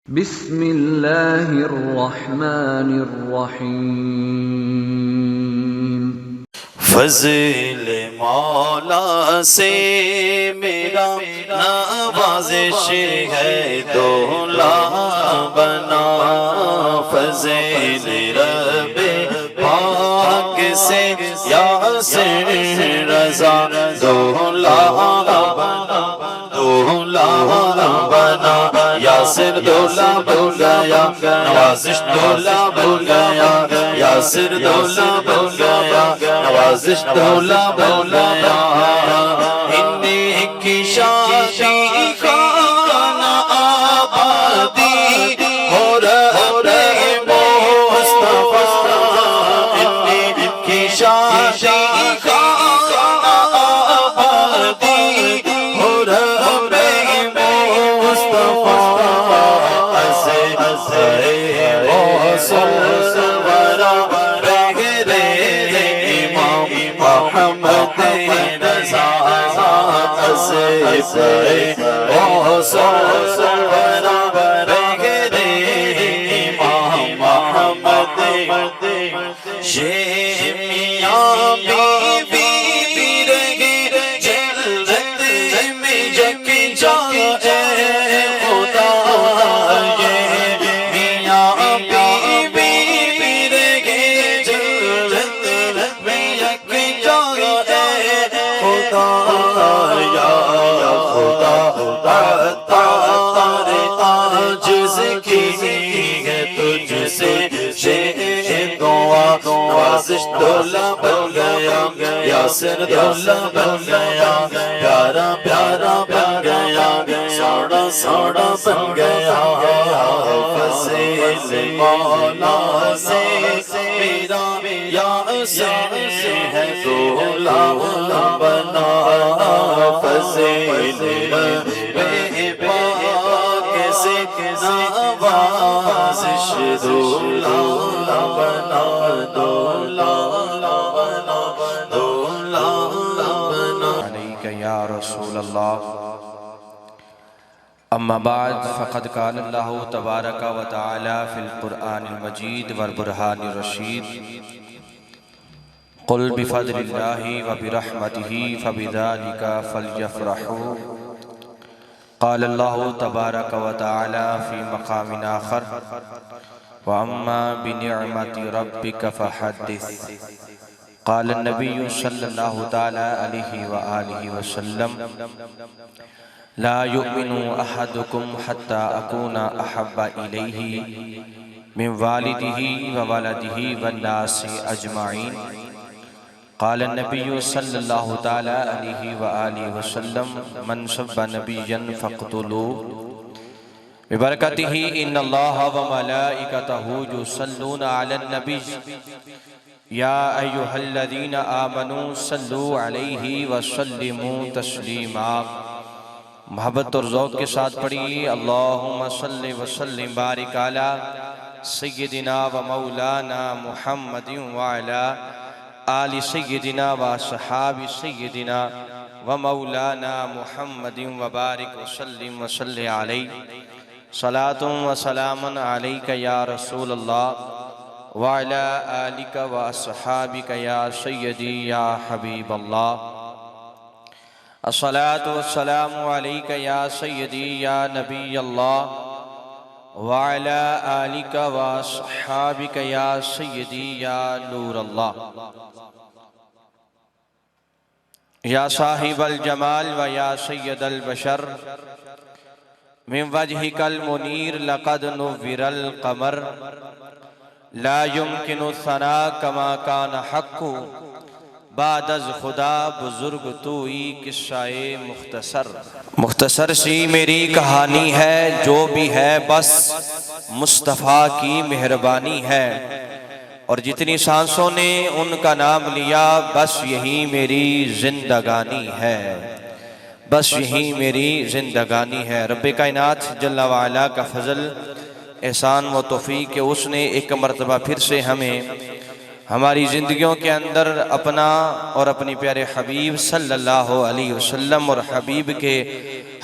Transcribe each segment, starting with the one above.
बिस्मिल्लाहिर्रहमानिर्रहीम। फज़ल मौला से मेरा नवाज़िश है, दूल्हा बना। फज़ल रब्बे पाक से यासिर रज़ा, दूल्हा बना, दूल्हा बना। यासिर दूल्हा बन गया, नवाज़िश दूल्हा बन गया। यासिर दूल्हा बन गया, नवाज़िश दूल्हा बन गया। इन्हीं की शादी खाना आबादी हो रहे मुस्तफा। इन्हीं की शादी खाना आबादी हो रहे मुस्तफा। ऐसे सरवरा रहे इमाम मोहम्मद रज़ा। ऐसे सरवरा रहे इमाम मोहम्मद। ये मियां बीवी रहे जन्नत में जग जाए खुदा। ये मियां बीवी रहे जन्नत में जग जाए खुदा। या खुदा तारे आजिज़ की है तुझसे दुआ। नवाज़िश दूल्हा बन गया, यासिर दूल्हा बन गया। प्यारा प्यारा बन गया, सोना सोना बन गया। फज़ल मौला से मेरा यासिर है, दूल्हा बना। फज़ल रब्बे पाक से नवाज़िश दूल्हा बना, दूल्हा बना, दूल्हा बना। अलैका या रसूल अल्लाह। अम्मा बाद फ़क़द क़ाल अल्लाहु तबारक व तआला फ़िल क़ुरआनिल मजीद वल बुरहानिर रशीद। क़ुल बिफ़ज़लिल्लाहि व बिरहमतिही फ़बिज़ालिका फ़लयफ़रहू। क़ाल अल्लाहु तबारक व तआला फ़ी मक़ामिन आख़र व अम्मा बिनिअमति रब्बिका फ़हद्दिस। क़ाल नबिय्यु सल्लल्लाहु तआला अलैहि व आलिहि वसल्लम, ला युमिनु अहदुकुम हत्ता अकूना अहब्बा इलैहि मिन वालिदिही व वलदिही वन्नासि अजमाइन। क़ाल नबिय्यु सल्लल्लाहु तआला अलैहि व आलिहि वसल्लम, मन सब्बा नबिय्यन फ़क़्तुलूहु बिबरकतिही इन्नल्लाह व मलाइकतहु युसल्लूना अलन नबी या अय्युहल्लज़ीना आमनू सल्लू अलैहि व सल्लिमू तस्लीमा। मोहब्बत और ज़ौक़ के साथ पढ़िए, अल्लाहुम्मा सल्लि व सल्लिम बारिक अला सय्यिदिना व मौलाना मुहम्मदिन व अला आलि सय्यिदिना व अस्हाबि सय्यिदिना व मौलाना मुहम्मदिन व बारिक व सल्लिम व सल्लि अलैहि। सलातुन व सलामुन अलैका या रसूल अल्लाह व अला आलिका व अस्हाबिका या सय्यदी या हबीब अल्लाह। अस्सलातु वस्सलामु अलैका या सय्यदी या नबी अल्लाह व अला आलिका व अस्हाबिका या सय्यदी या नूर अल्लाह। या साहिबल जमाल व या सय्यदल बशर मिन वजहिकल मुनीर लक़द नुव्विरल क़मर। ला युमकिनु सना कमा कान हक़्क़ु बादज़ खुदा बुजुर्ग तूई किस्साए मुख्तसर सी मेरी कहानी है, जो भी है बस मुस्तफ़ा की मेहरबानी है। और जितनी सांसों ने उनका नाम लिया, बस यही मेरी जिंदगानी है, बस यही मेरी जिंदगानी है। रब्बे कायनात जल्ला व अला का फजल एहसान व तौफीक के उसने एक मरतबा फिर से हमें हमारी ज़िंदगियों के अंदर अपना और अपनी प्यारे हबीब सल्लल्लाहु अलैहि वसल्लम और हबीब के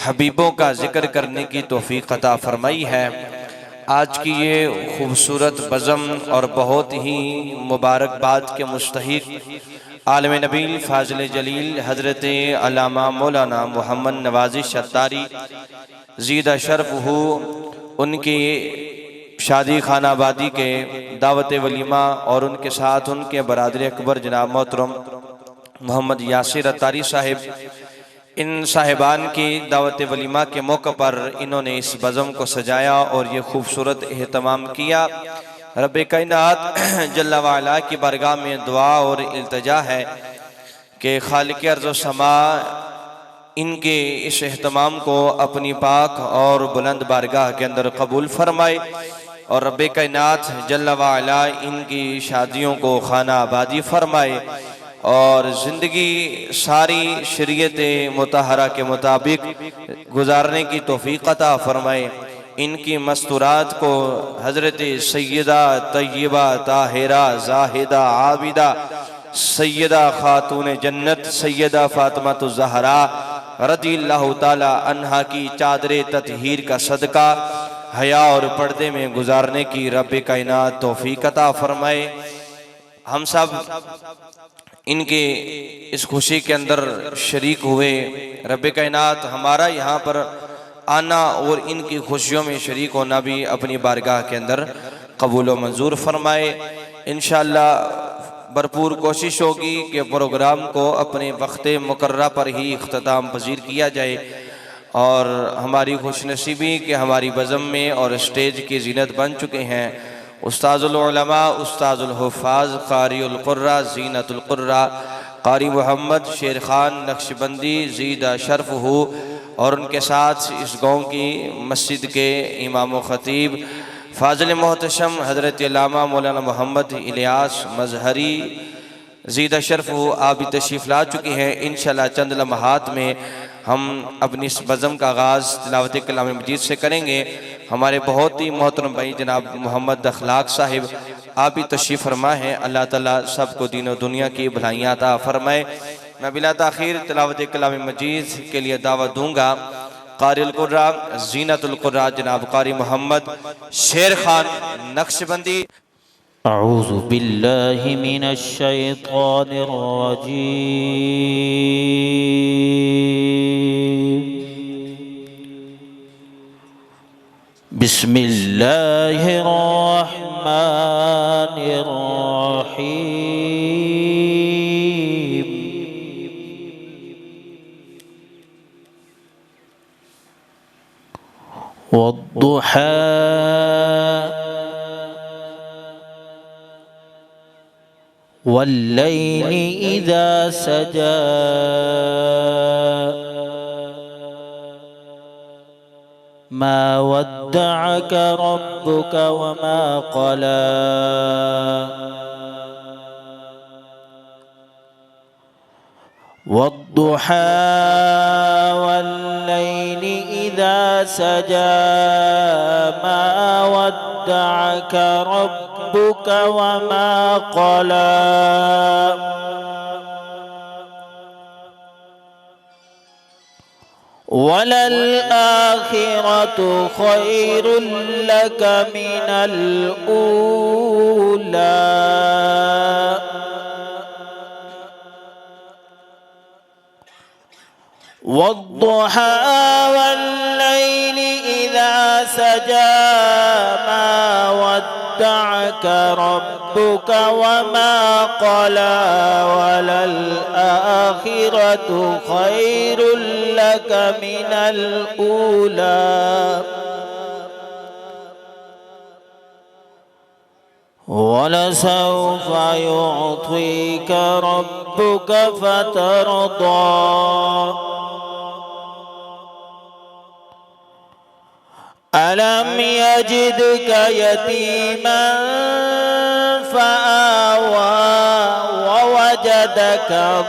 हबीबों का जिक्र करने की तौफीक अता फरमाई है। आज की ये खूबसूरत बज़म और बहुत ही मुबारकबाद के मुस्तहिक आलम नबील फाजिल जलील हज़रत अल्लामा मौलाना मोहम्मद नवाज़िश अत्तारी ज़ीदा शर्फ हो, उनकी शादी खानाबादी के दावत वलीमा और उनके साथ उनके बरादर अकबर जनाब मोहतरम मोहम्मद यासिर अत्तारी साहिब, इन साहिबान की दावत वलीमा के मौके पर इन्होंने इस बज़म को सजाया और ये खूबसूरत एहतमाम किया। रब कायनात जल्ला वाला की बारगाह में दुआ और इल्तिजा है कि खालिक अर्ज़ व समा इनके इस एहतमाम को अपनी पाक और बुलंद बारगाह के अंदर कबूल फरमाए और रब कायनात जल्ला वाला इनकी शादियों को खाना आबादी फरमाए और ज़िंदगी सारी शरीयत मुतहरा के मुताबिक गुजारने की तौफीक अता फरमाए। इनकी मस्तूरात को हज़रत सैयदा तय्यबा ताहिरा जाहिदा आबिदा सैयदा खातून जन्नत सैयदा फातिमा ज़हरा रज़ियल्लाहु ताला अन्हा की चादर ततहीर का सदका हया और पर्दे में गुजारने की रब कायनात तौफीक अता फरमाए। हम सब इनके इस खुशी के अंदर शरीक हुए। रब कायनात हमारा यहाँ पर आना और इनकी खुशियों में शरीक होना भी अपनी बारगाह के अंदर कबूल व मंजूर फरमाए। इंशाअल्लाह भरपूर कोशिश होगी कि प्रोग्राम को अपने वक्त मुकर्रा पर ही इख्तिताम पजीर किया जाए और हमारी खुशनसीबी कि हमारी बज़म में और स्टेज की जीनत बन चुके हैं उस्ताजुल उलमा उस्ताजुल हुफ़ाज़ क़ारिउल क़ुर्रा ज़ीनतुल क़ुर्रा क़ारी मोहम्मद शेर खान नक्शबंदी ज़ीदा शर्फ हो और उनके साथ इस गाँव की मस्जिद के इमाम व ख़तीब फ़ाज़िल मोहतशम हज़रत अल्लामा मौलाना मोहम्मद इलियास मज़हरी ज़ीदा शर्फ हो आप भी तशरीफ़ ला चुके हैं। इंशाअल्लाह चंद लम्हात में हम अपनी इस बज़म का आगाज़ तिलावत कलाम मजीद से करेंगे। हमारे बहुत ही मोहतरम भाई जनाब मोहम्मद अखलाक साहिब आप भी तशरीफ़ फरमा हैं। अल्लाह ताला सबको दीन और दुनिया की भलाइयाँ अता फरमाए। मैं बिला ताख़ीर तिलावत कलाम मजीद के लिए दावत दूँगा क़ारिउल क़ुर्रा ज़ीनतुल क़ुर्रा जनाब क़ारी मोहम्मद शेर खान नक्शबंदी। अऊज़ु बिल्लाहि मिनश शैतानिर रजीम। बिस्मिल्लाहिर रहमानिर रहीम। वद्दुहा वल्लैलि इज़ा सजा मा वद्दअक रब्बुक वमा क़ला। वद्दुहा वल्लैलि इज़ा सजा मा वद्दअक रब्बुक वमा क़ला। वलल आखिरतु खैरुल लक मिनल ऊला। वद्दुहा वल्लैलि इज़ा सजा मा वद्दअक रब्बुक वमा क़ला। वलल आखिरतु खैरुल लक मिनल ऊला। वलसौफ युअतीक रब्बुक फतरदा। अलम यजिदक यतीमन फआवा ववजदक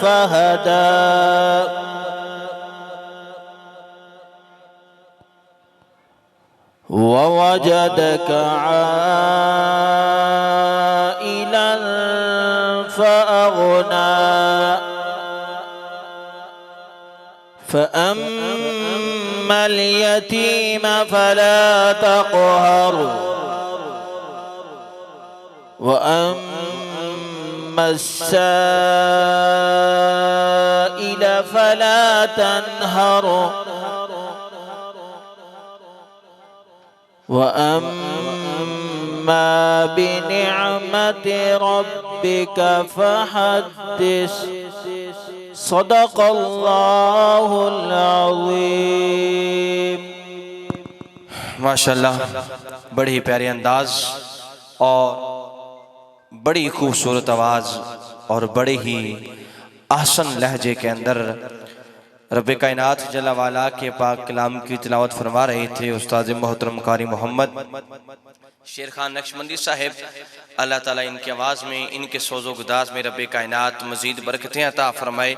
फहदा। ववजदक आइलन फअगना। अम्मा यतीम फला तक़हर व अम्मा साइल फला तनहर व अम्मा बिनिअमति रब्बिक फहद्दिस सदक़ल्लाहुल अज़ीम। माशाल्लाह, बड़ी ही प्यारे अंदाज और बड़ी खूबसूरत आवाज़ और बड़े ही आसन लहजे के अंदर रब कायनात जल्ला वाला के पाक कलाम की तिलावत फरमा रहे थे उस्ताद मोहतरम कारी मोहम्मद शेर खान नक्शबंदी साहिब। अल्लाह ताला इनकी आवाज़ में, इनके सोज़ो गुदाज में रब कायनात मज़ीद बरकतें अता फरमाए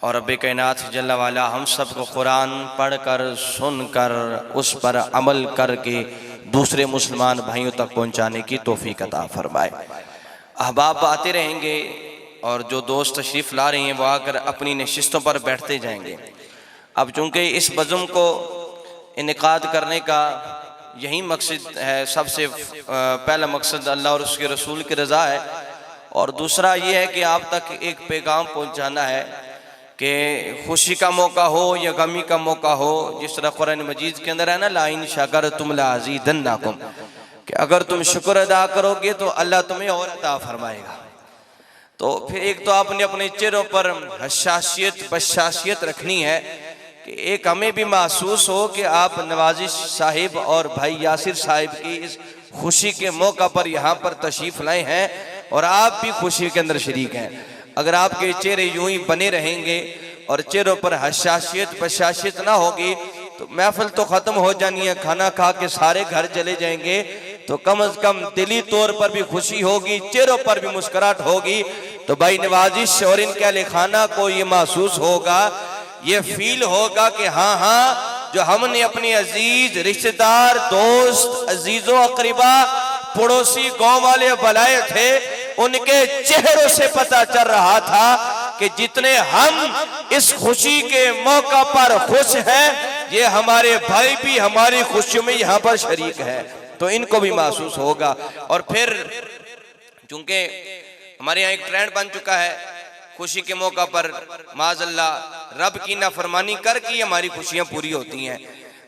और रब कायनात जल्ला वाला हम सब को कुरान पढ़ कर, सुन कर, उस पर अमल करके दूसरे मुसलमान भाइयों तक पहुँचाने की तौफीक अता फरमाए। अहबाब आते रहेंगे और जो दोस्त तशरीफ़ ला रहे हैं वो आकर अपनी नशिस्तों पर बैठते जाएंगे। अब चूँकि इस बज़म को इनेकाद करने का यही मकसद है, सबसे पहला मकसद अल्लाह और उसके रसूल की रज़ा है और दूसरा ये है कि आप तक एक पैगाम पहुँचाना है कि खुशी का मौका हो या गमी का मौका हो, जिस तरह कुरान मजीद के अंदर है ना, ला इन शकरतुम लअज़ीदन्नकुम, कि अगर तुम शुक्र अदा करोगे तो अल्लाह तुम्हें और अता फरमाएगा। तो फिर एक तो आपने अपने चेहरों पर हशाशियत बशाशियत रखनी है कि एक हमें भी महसूस हो कि आप नवाजिश साहिब और भाई यासिर साहिब की इस खुशी के मौका पर यहाँ पर तशरीफ़ लाए हैं और आप भी खुशी के अंदर शरीक हैं। अगर आपके चेहरे यूं ही बने रहेंगे और चेहरों पर हशाशियत बशाशियत ना होगी तो महफिल तो ख़त्म हो जानी है, खाना खा के सारे घर चले जाएंगे, तो कम से कम दिली तौर पर भी खुशी होगी, चेहरों पर भी मुस्कुराहट होगी। तो भाई नवाजिश और इनके अहले खाना को ये महसूस होगा, ये फील होगा कि हाँ हाँ, जो हमने अपने अजीज रिश्तेदार, दोस्त, अजीजों अकरीबा, पड़ोसी, गांव वाले बुलाए थे, उनके चेहरों से पता चल रहा था कि जितने हम इस खुशी के मौका पर खुश हैं, ये हमारे भाई भी हमारी खुशियों में यहाँ पर शरीक है। तो इनको भी महसूस होगा। और फिर चूंकि हमारे यहाँ एक ट्रेंड बन चुका है, खुशी के मौका पर माज़अल्लाह रब की नाफरमानी करके हमारी खुशियां पूरी होती हैं।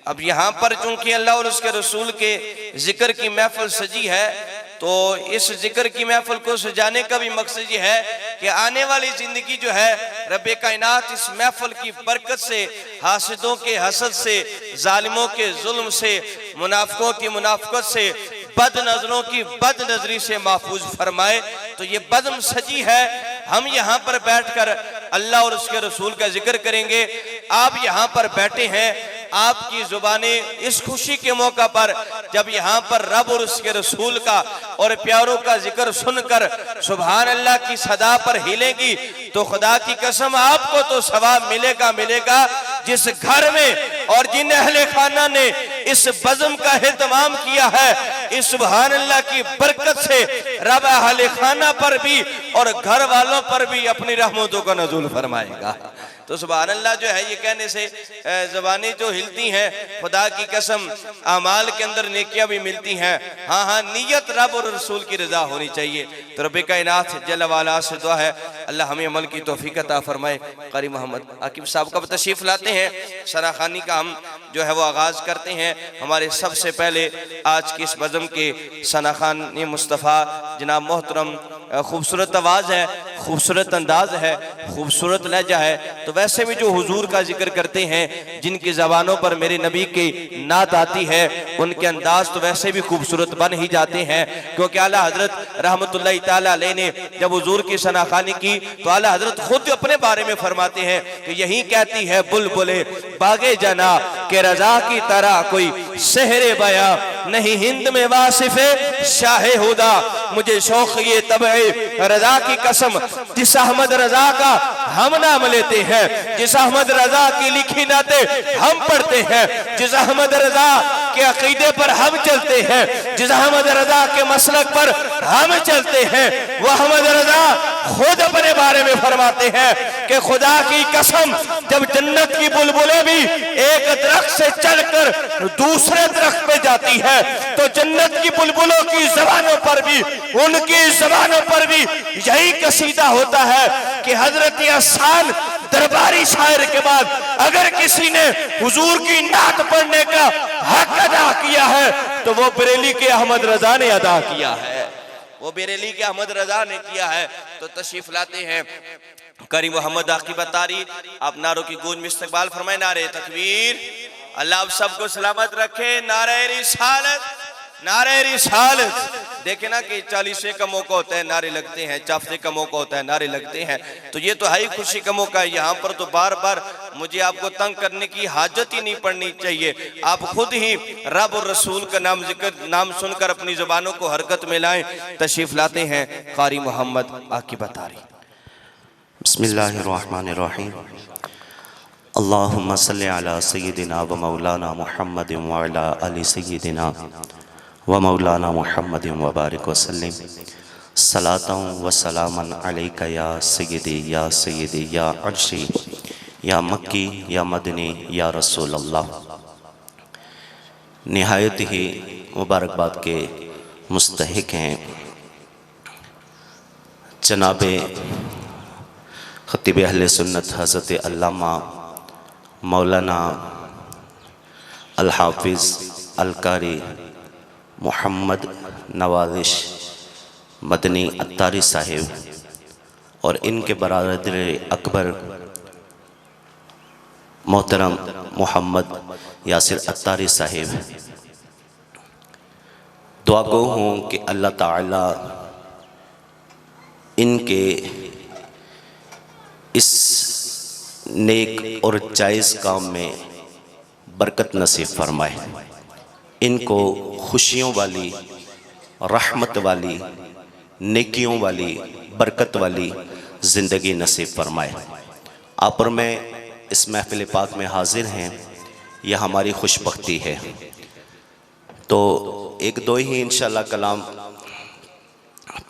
अब यहाँ पर चूंकि अल्लाह और उसके रसूल के जिक्र की महफिल सजी है, तो इस जिक्र की महफिल को सजाने का भी मकसद ये है कि आने वाली जिंदगी जो है रब कायनात इस महफिल की बरकत से, हासिदों के हसद से, जालिमों के जुल्म से, मुनाफिकों की मुनाफिकत से, बद नजरों की बद नजरी से महफूज फरमाए। तो ये बज़म सजी है, हम यहाँ पर बैठकर अल्लाह और उसके रसूल का जिक्र करेंगे। आप यहाँ पर बैठे हैं, आपकी जुबानें इस खुशी के मौका पर जब यहाँ पर रब और उसके रसूल का और प्यारों का जिक्र सुनकर सुभान अल्लाह की सदा पर हिलेंगी, तो खुदा की कसम आपको तो सवाब मिलेगा मिलेगा। जिस घर में और जिन अहले खाना ने इस बज़म का एहतमाम किया है, इस सुभान अल्लाह की बरकत से रब अहले खाना पर भी और घर वालों पर भी अपनी रहमतों का नज़ूल फरमाएगा। तो सुभान अल्लाह जो है, ये कहने से ज़बानें जो हिलती हैं, खुदा की कसम अमाल के अंदर नेकियां भी मिलती हैं। हाँ हाँ, नीयत रब और रसूल की रज़ा होनी चाहिए। तो रब कायनात जल्ल वाला से दुआ है अल्लाह हमें अमल की तौफीक अता फरमाए। कारी मोहम्मद आकिब साहब कब तशरीफ़ लाते हैं, सनाखानी का हम जो है वो आगाज़ करते हैं। हमारे सबसे पहले आज की इस बज़म के सनाखानी मुस्तफ़ा जनाब मोहतरम, खूबसूरत आवाज़ है, खूबसूरत अंदाज है, खूबसूरत लहजा है। तो वैसे भी जो हुजूर का जिक्र करते हैं, जिनकी ज़बानों पर मेरे नबी की नात आती है, उनके अंदाज तो वैसे भी खूबसूरत बन ही जाते हैं। क्योंकि आला हजरत रहमतुल्लाह ताला अलैह ने जब हुजूर की सनाखानी की तो आला हजरत खुद अपने बारे में फरमाते हैं कि यही कहती है बुलबुले बागे जना के रजा की तरह कोई सहरे बया नहीं हिंद में वासिफे शाहे हुदा। मुझे शौक ये तबे रजा की कसम, जिस अहमद रजा का हम नाम लेते हैं, जिस अहमद रजा की लिखी नाते हम पढ़ते हैं, जिस अहमद रजा के अकीदे पर हम चलते हैं, जिस अहमद रजा के मसलक पर हम चलते हैं, वह अहमद रजा खुद अपने बारे में फरमाते हैं कि खुदा की कसम जब जन्नत की बुलबुलें भी एक दरख्त से चढ़कर दूसरे दरख्त पे जाती है तो जन्नत की बुलबुलों की ज़बानों पर भी, उनकी ज़बानों पर भी यही कसीदा होता है कि हजरत अहसान दरबारी शायर के बाद अगर किसी ने हुजूर की नात पढ़ने का हक अदा किया है तो वो बरेली के अहमद रजा ने अदा किया है, वो बरेली के अहमद रजा ने किया है। तो तशरीफ लाते हैं करी मोहम्मद आकिब अत्तारी, आप नारों की गूंज में इस्तकबाल फरमाए। नारे तकबीर, अल्लाह आप सबको सलामत रखे। नारे रिसालत, नारे रिसालत। देखे ना कि 40 का मौका होता है नारे लगते हैं, 50 का मौका होता है नारे लगते हैं, तो ये तो है ही खुशी का मौका है। यहाँ पर तो बार बार मुझे आपको तंग करने की हाजत ही नहीं पड़नी चाहिए। आप खुद ही रब और रसूल का नाम जिक्र, नाम सुनकर अपनी जुबानों को हरकत में लाएं। तशरीफ लाते हैं कारी मोहम्मद आकिब अत्तारी। बिस्मिल्लाहिर्रहमानिर्रहीम। अल्लाहुम्मा सल्लि अला सय्यिदिना व मौलाना मुहम्मदिन व अला आलि सय्यिदिना व मौलाना मुहम्मदिन व बारिक व सल्लिम। सलातन व सलामन अलैका या सय्यदी या अर्शी या मक्की या मदनी या रसूल अल्लाह। निहायत ही मुबारकबाद के मुस्तहिक हैं जनाबे खतीब अहले सुन्नत हज़रत अल्लामा मौलाना अल हाफिज़ अल कारी मोहम्मद नवाज़िश मदनी अत्तारी साहिब और इनके बरादर अकबर मोहतरम मोहम्मद यासिर अत्तारी साहिब। दुआ गो हूँ कि अल्लाह ताला इनके इस नेक और जायज़ काम में बरकत नसीब फरमाए, इनको खुशियों वाली, रहमत वाली, नेकियों वाली, बरकत वाली ज़िंदगी नसीब फरमाए। आप और मैं इस महफिल पाक में हाजिर हैं, यह हमारी खुशबख्ती है। तो एक दो ही इंशाअल्लाह कलाम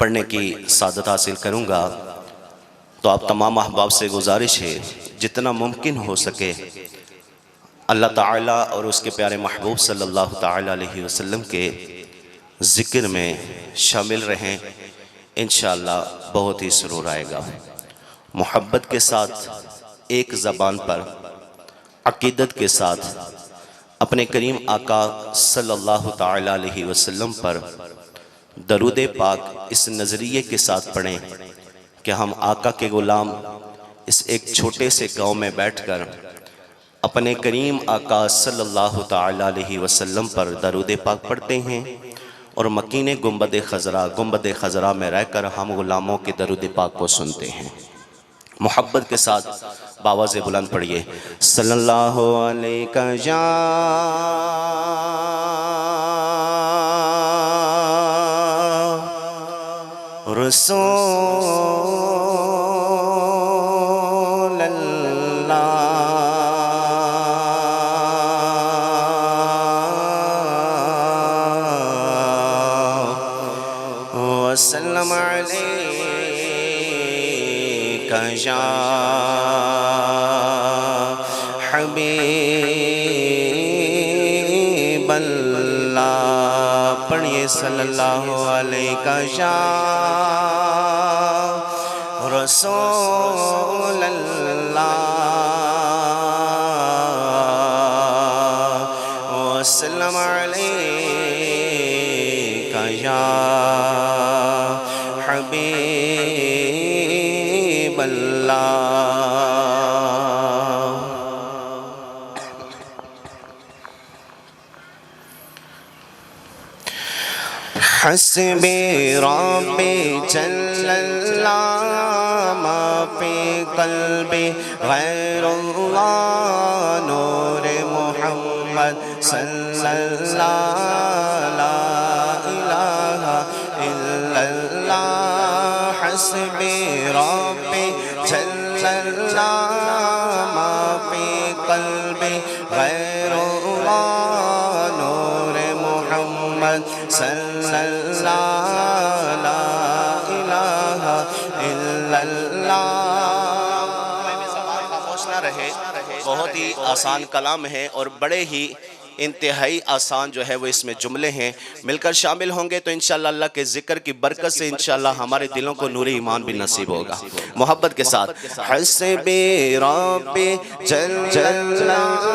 पढ़ने की सादत हासिल करूँगा। तो आप तमाम अहबाब से गुजारिश है जितना मुमकिन हो सके अल्लाह ताला और उसके प्यारे महबूब सल्लल्लाहु ताला अलैहि वसल्लम के ज़िक्र में शामिल रहें। इंशाअल्लाह बहुत ही सुरूर आएगा। मोहब्बत के साथ एक ज़बान पर अक़ीदत के साथ अपने करीम आका सल्लल्लाहु ताला अलैहि वसल्लम पर दरूद पाक इस नज़रिए के साथ पढ़ें कि हम आका के ग़ुलाम इस एक छोटे से गांव में बैठकर अपने करीम आका सल्लल्लाहु ताला अलैहि वसल्लम पर दरूद पाक पढ़ते हैं और मकीने गुंबद खज़रा में रहकर हम ग़ुलामों के दरूद पाक को सुनते हैं। मोहब्बत के साथ बावाज़े बुलंद पढ़िए सल्लल्लाहु अलैहि या रसूल अल्लाह वसल्लम अलैका या हबीब अल्लाह। पढ़िए सल्लल्लाहु अलैका या रसूल अल्लाह वसल्लम अलैका या हबीब अल्लाह। हस्बी रब्बी जल्लल्लाह मा फी क़ल्बी गैरुल्लाह नूर मुहम्मद सल्लल्लाह ला इलाहा इल्लल्लाह। हस्बी रब्बी जल्लल्लाह मा फी क़ल्बी गैरुल्लाह नूर मुहम्मद सल्लल्लाह ला इलाहा इल्लल्लाह। रहे। बहुत ही आसान कलाम है और बड़े ही इंतहाई आसान जो है वो इसमें जुमले हैं। मिलकर शामिल होंगे तो इंशाअल्लाह अल्लाह के जिक्र की बरकत से इंशाअल्लाह हमारे दिलों को नूर ईमान भी नसीब होगा। मोहब्बत के साथ हस्बी रब्बी जल्लल्लाहु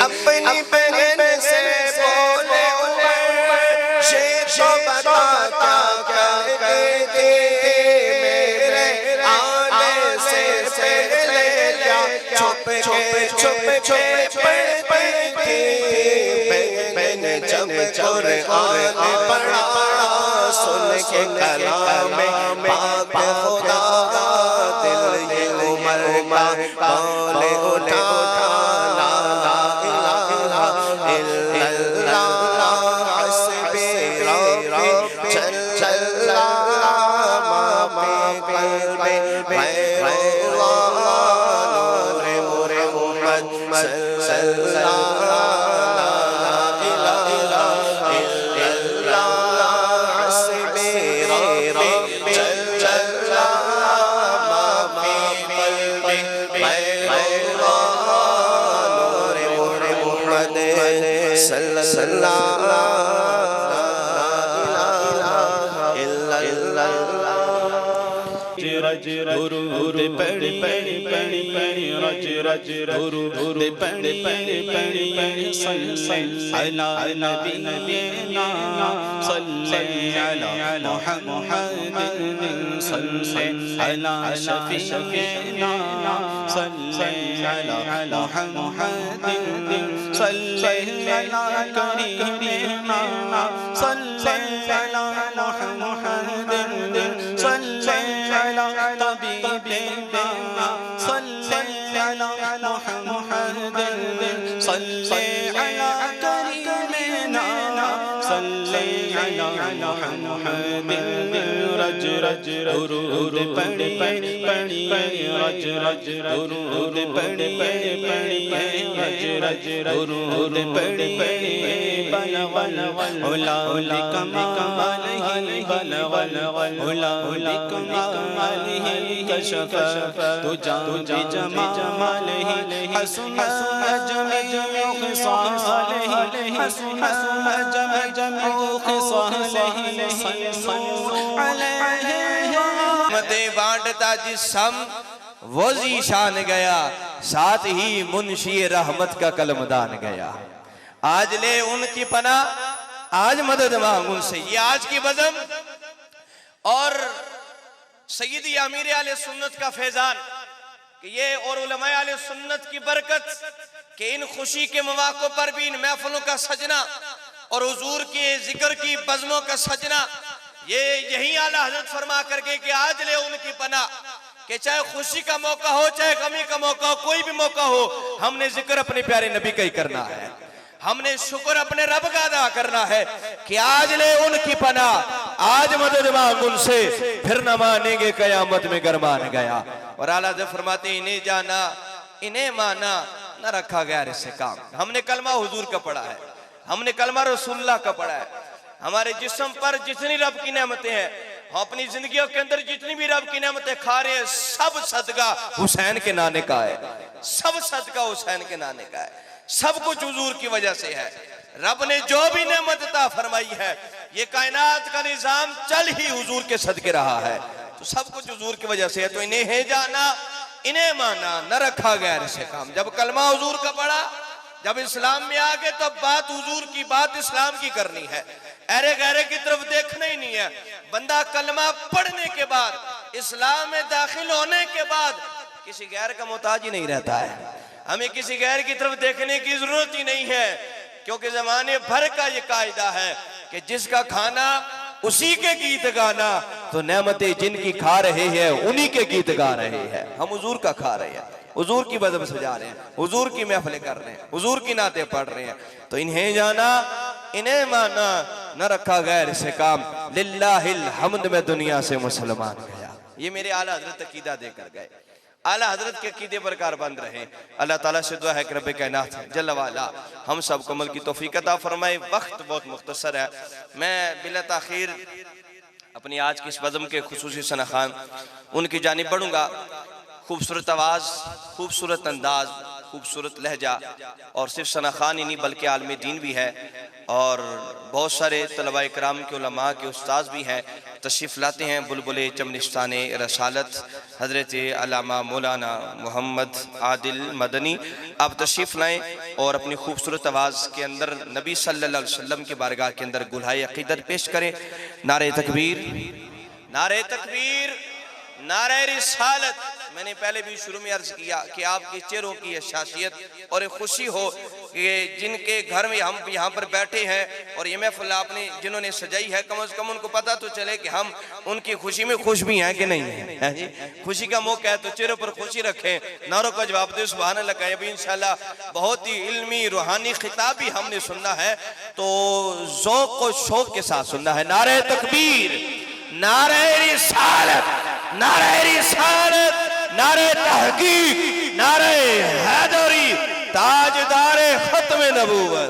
अपनी बहन से बोले शेर बताता क्या कहती मेरे आने से पहले क्या छुप पढ़ती बहन जब कुरान पढ़ा सुन के कलाम पाक खुदा दिल ये उमर का बोले उठा दुरूद पढ़ी पढ़ी रज रज दुरूद पढ़ी पढ़ी सल्ले अला नबीना सल्ले अला मुहम्मदिन सल्ले अला शफीना सल्ले अला मुहम्मदिन सल्ले अला करीमिना सल्ले अला मुहम्मदिन सल्ले अला तबीबिना सल्ले अला मुहम्मदिन सल्ले अला करीमिना सल्ले अला मुहम्मदिन रज रज दुरूद पढ़ी पढ़ी रज रज दुरूद पढ़ी पढ़ी रज रज दुरूद पढ़ी बल वल उला उली कमालिही बल वल उला उली कमालिही कशफ तुजा जमालिही हसन जमीउ खिसालिही हसन जमीउ खिसालिही सल्लल्लाहु अलैहि मते बांटता जिसम वो जीशान गया, साथ ही मुंशी रहमत का कलमदान गया। आज ले उनकी पना, आज मदद मांग उनसे। ये आज की बज़म और सय्यदी अमीर आले सुन्नत का फैजान कि ये और उलमाए आले सुन्नत की बरकत कि इन खुशी के मौक़ों पर भी इन महफिलों का सजना और हुजूर के जिक्र की बज़मों का सजना, ये यही आला हज़रत फरमा करके कि आज ले उनकी पना कि चाहे खुशी का मौका हो चाहे गमी का मौका हो, कोई भी मौका हो, हमने जिक्र अपने प्यारे नबी का ही करना है। हमने शुक्र अपने रब का अदा करना है कि आज ले उनकी पना, आज मदद मांग उनसे, फिर न मानेंगे कयामत में गरमान गया। और आला हज़रत फरमाते इन्हें जाना इन्हें माना न रखा गया इससे काम। हमने कलमा हुजूर का पढ़ा है, हमने कलमा रसूलुल्लाह का पढ़ा है। हमारे जिस्म पर जितनी रब की नेमतें हैं, हम अपनी जिंदगियों के अंदर जितनी भी रब की नेमतें खा रहे हैं, सब सदका हुसैन के नाने का है, सब सदका हुसैन के नाने का है। सब कुछ हुजूर की वजह से है। रब ने जो भी नेमत अता फरमाई है, ये कायनात का निजाम चल ही हुजूर के सदके रहा है, तो सब कुछ हुजूर की वजह से है। तो इन्हें है जाना इन्हें माना न रखा गया इससे काम। जब कलमा हुजूर का पढ़ा, जब इस्लाम में आ गए, तो बात हुजूर की, बात इस्लाम की करनी है, अरे गहरे की तरफ देखना ही नहीं है। बंदा कलमा पढ़ने के बाद, इस्लाम में दाखिल होने के बाद किसी गैर का मोहताज ही नहीं रहता है। हमें किसी गैर की तरफ देखने की जरूरत ही नहीं है, क्योंकि जमाने भर का ये कायदा है कि जिसका खाना उसी के गीत गाना, तो नेमतें जिनकी खा रहे हैं उन्हीं के गीत गा रहे हैं। हम हुजूर का खा रहे हैं, हुजूर की बज़म सजा रहे हैं, हुजूर की महफिलें कर रहे हैं, हुजूर की नातें पढ़ रहे हैं। तो इन्हें जाना इन्हें माना न रखा गैर से काम। लिल्लाहिल हम्द में दुनिया से मुसलमान गया। ये मेरे आला हजरत अकीदा देकर गए। आला हजरत के अकीदे पर कारबंद रहे। अल्लाह ताला से दुआ है कि रब्बे कायनात जल्ल वाला हम सब को अमल की तौफीक अता फरमाए। वक्त बहुत मुख्तसर है, मैं बिला ताखीर अपनी आज की इस बज़म के खुसूसी सनाखान उनकी जानिब बढ़ूंगा। खूबसूरत आवाज़, खूबसूरत अंदाज, खूबसूरत लहजा, और सिर्फ सनाखान ही नहीं बल्कि आलमी दीन भी है, और बहुत सारे तलबा इकराम के उलमा के उस्ताद भी हैं। तशरीफ़ लाते हैं बुलबुल चमनिस्तान रसालत हज़रत अल्लामा मौलाना मोहम्मद आदिल मदनी। आप तशरीफ़ लाएँ और अपनी खूबसूरत आवाज़ के अंदर नबी सल्लल्लाहु अलैहि वसल्लम की बारगाह के अंदर गुलहाए अक़ीदत पेश करें। नारे तकबीर, नारे तकबीर, नारे रिसालत। मैंने पहले भी शुरू में अर्ज किया कि आपके चेहरों की यह शासियत और एक खुशी हो कि जिनके घर में हम यहाँ पर बैठे हैं और ये महफिल आपने जिन्होंने सजाई है, कम से कम उनको पता तो चले कि हम उनकी खुशी में खुश भी हैं कि नहीं है जी। खुशी का मौका है तो चेहरों पर खुशी रखें, नारों का जवाब दे सुभान अल्लाह का। अभी इंशाल्लाह बहुत ही इल्मी रूहानी खिताब भी हमने सुनना है, तो ज़ौक़ और शौक़ के साथ सुनना है। नारे तकबीर, नारे रिसालत, नारे रिसालत, नारे तहकीक, नारे हैदरी, ताजदारे खत्म नबूवत।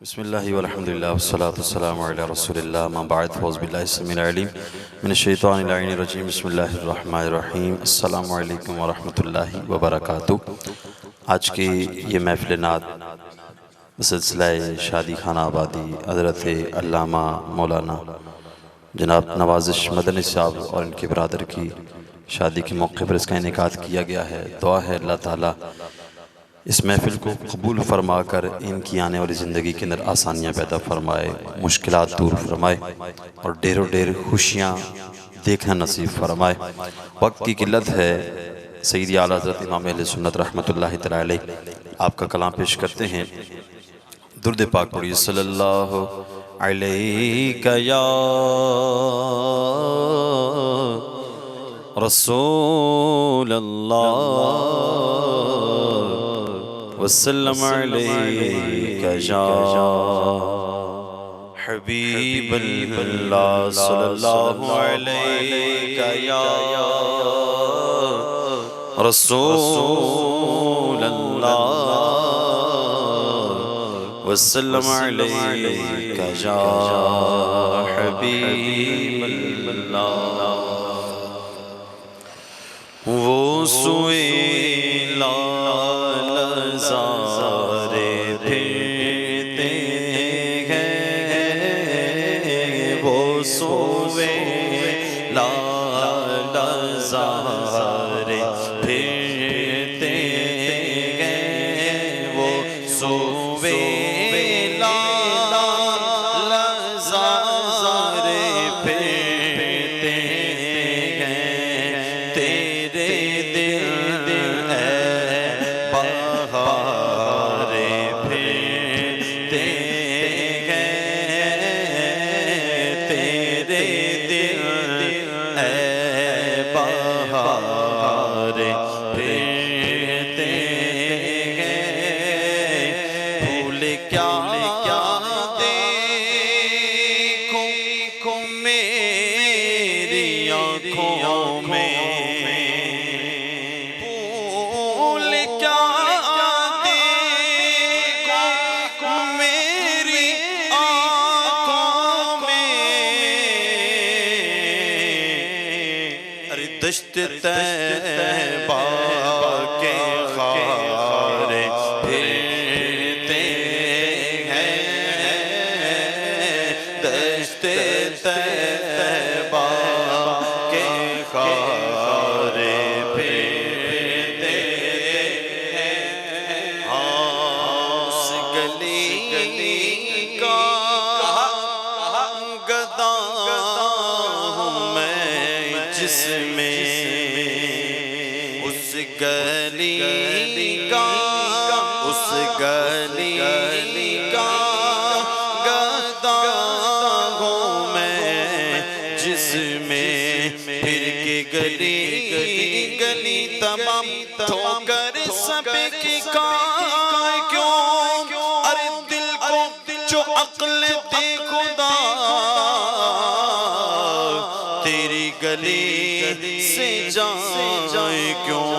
बिस्मिल्लाहि वल्हम्दुलिल्लाह वस्सलातु वस्सलामु अला रसूलिल्लाह अम्मा बाद फ़ौज़ु बिल्लाहि समीउल अलीम मिनश शैतानिर रजीम बिस्मिल्लाहिर रहमानिर रहीम अस्सलामु अलैकुम व रहमतुल्लाहि व बरकातुहू। आज की ये महफ़िल नात सिलसिला शादी खाना आबादी हज़रत अल्लामा मौलाना जनाब नवाज़िश मदनी साहब और इनके बरादर की शादी के मौके पर इसका इनेकाद किया गया है। दुआ है अल्लाह ताला इस महफ़िल को कबूल फरमा कर इनकी आने वाली ज़िंदगी के अंदर आसानियाँ पैदा फरमाए, मुश्किलात दूर फरमाए और ढेरों ढेर खुशियाँ देखना नसीब फरमाए। वक्त की किल्लत है। सैयदी आला हज़रत इमाम अहले सुन्नत रहमतुल्लाहि तआला अलैह आपका कलाम पेश करते हैं। दुरूद पाक पढ़िए सल्लल्लाहु अलैका या रसूल अल्लाह वसल्लम अलैका या हबीब अल्लाह सल्लल्लाहु अलैका या रसूल अल्लाह वसल्लम अलैका या हबीब अल्लाह। वो सुए लाल ज़ारे फिरते हैं, वो सुए लाल ज़ारे फिरते हैं, वो सुए लाल ज़ारे फिरते हैं, तेरे दिल है बहारे फिरते हैं, तेरे दिल है बहारे फिरते हैं। भूल क्या देखो मेरी आँखों में, भूल क्या देखो मेरी आँखों में, अरे दश्त तैबा के खारे फिरते हैं, दश्त तैबा के खारे फिरते हैं। उस गली का गदा हूँ मैं जिसमें, उस गली का उस गली का गदा हूँ मैं जिसमें, फिर के गली गली तमाम ठोकर सबकी का क्यों, अरे दिल को जो अक्ल दे खुदा तेरी गली से जाए क्यों,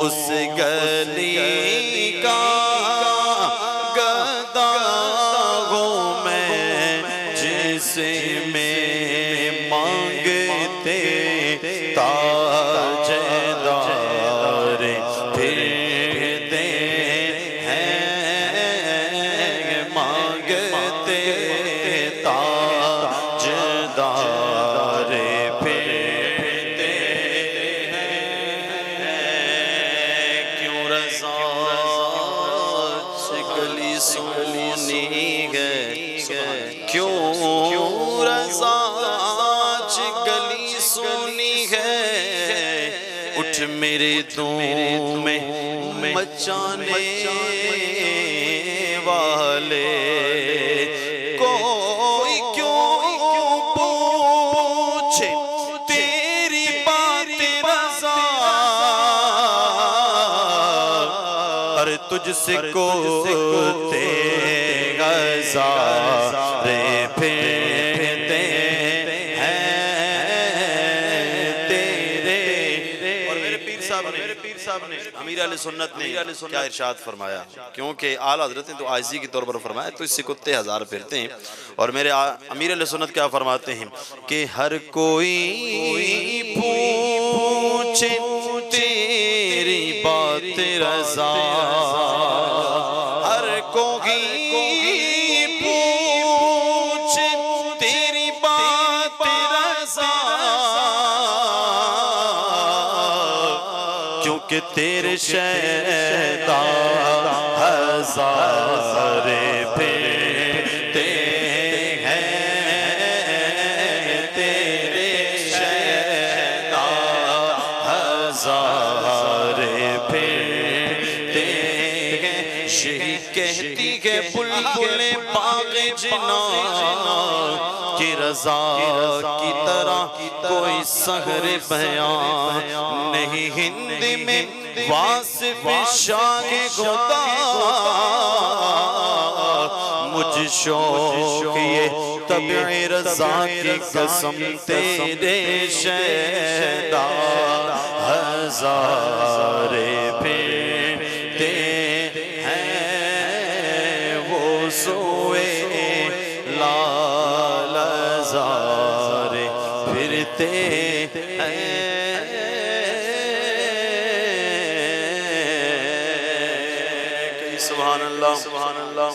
उस गली का गदा हूँ मैं जिसे में मांगते ताजदार फिरते हैं, मांगते ताजदार फिरते हैं। क्यों रज़ा से गली सुनी है, क्यों रज़ा से गली सुनी है, उठ मेरे तुम में मचाने वाले, कोई क्यों पूछे तेरी बात रज़ा, अरे तुझसे को ते गज़ारे फिरते हैं तेरे। और मेरे पीर साहब ने अमीर अहले सुन्नत ने क्या इरशाद फरमाया, क्योंकि आला हज़रत ने तो आजिज़ी के तौर पर फरमाया, तो इससे कुत्ते हज़ार फिरते हैं। और मेरे अमीर अहले सुन्नत क्या फरमाते हैं कि हर कोई पूछे तेरी बात रज़ा, हर कोई पूछे तेरी बात रज़ा, कि तेरे शैदा हज़ारे फिरते हैं, तेरे शैदा हज़ारे फिरते हैं। यही कहती है बुलबुले बाग़े जिना कि रज़ा की तरह कोई सहर बयां नहीं। हिंदी में वासिफ शाह खुदा मुझ शौक़ ये तबे रज़ा की कसम तेरे शैदा हज़ारे फिरते हैं, वो सोए लाल हज़ारे फिरते हैं। सुभान अल्लाह, सुभान अल्लाह,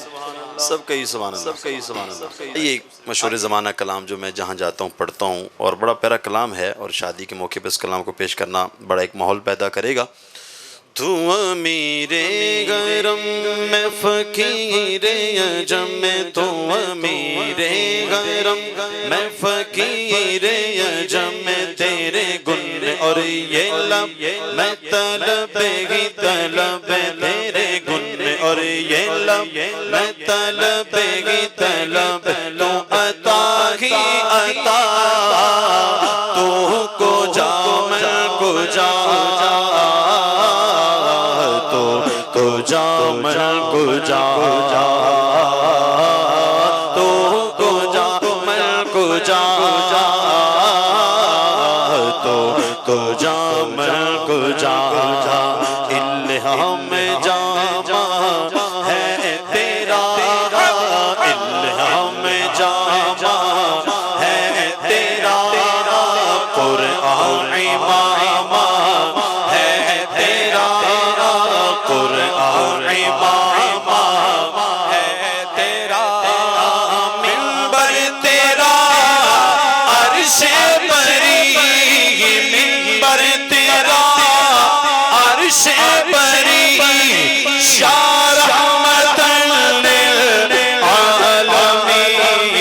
सब कही सुभान अल्लाह, सब कही सुभान अल्लाह। ये मशहूर ज़माना कलाम जो मैं जहाँ जाता हूँ पढ़ता हूँ, और बड़ा प्यारा कलाम है, और शादी के मौके पर इस कलाम को पेश करना बड़ा एक माहौल पैदा करेगा। तू अमीरे गरम मैं फ़कीरे अजम में, तू अमीरे गरम मैं फ़कीरे अजम में, तेरे गुन और ये लब मैं तलब ही तलब, तेरे गुन और ये लब मैं तलब ही तलब। तू अता ही अता, तू को जा मैं को जा, जा मैं को जा, तो को जा मैं को जा, तो को जा मैं को जा। इल्हाम में जामा है तेरा, इल्हाम में जामा है तेरा, कुरआन इमामा है तेरा, कुरआन इमामा है तेरा, मिंबर तेरा अर्शे बरी, मिंबर तेरा अर्शे बरी, शाह रहमतन लिल आलमीन।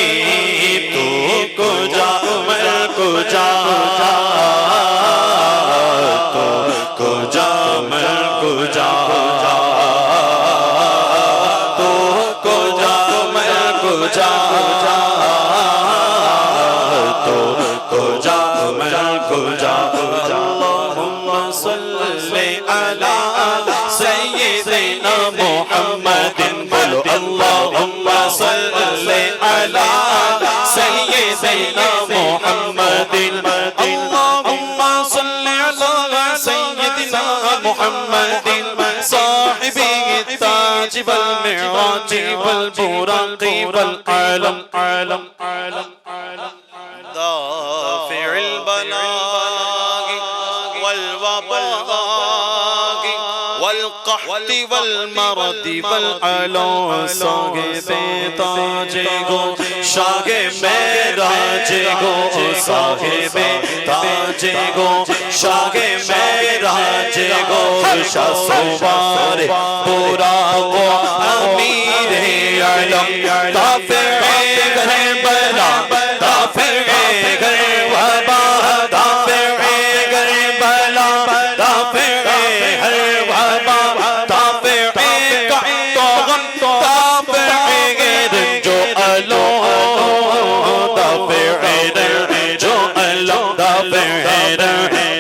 तू को जा मैं को जा, तो को जा मैं को जा, तो को जा मैं को जा, तो को जा मैं को जा। अल्लाहुम्मा सल्ली अला सय्यिदिना मुहम्मदिन, बोलो अल्लाहुम्मा सल्ली अला सय्यिदिना मुहम्मदिन, अल्लाहुम्मा सल्ली अला सय्यिदिना मुहम्मदिन, साहिबी ताज वल मिराज वल बुराक़ी वल आलम आलम आलम दाफ़िल बलाग़ि वल वबाग़ि वल क़हति वल मरदि वल अला, साहिबे ताजे गो शाहे मेराजे गो, साहिबे ताजे गो शाहे मेराजे गो, शाह सवारे बुराक़ अमीरे आलम, दाफ़िए गरे बला, दाफ़िए गरे वबा, दाफ़िए गरे बला, दाफ़िए गरे वबा, दाफ़िए का तौग़म, दाफ़िए जो अलो, दाफ़िए जो अलो, दाफ़िए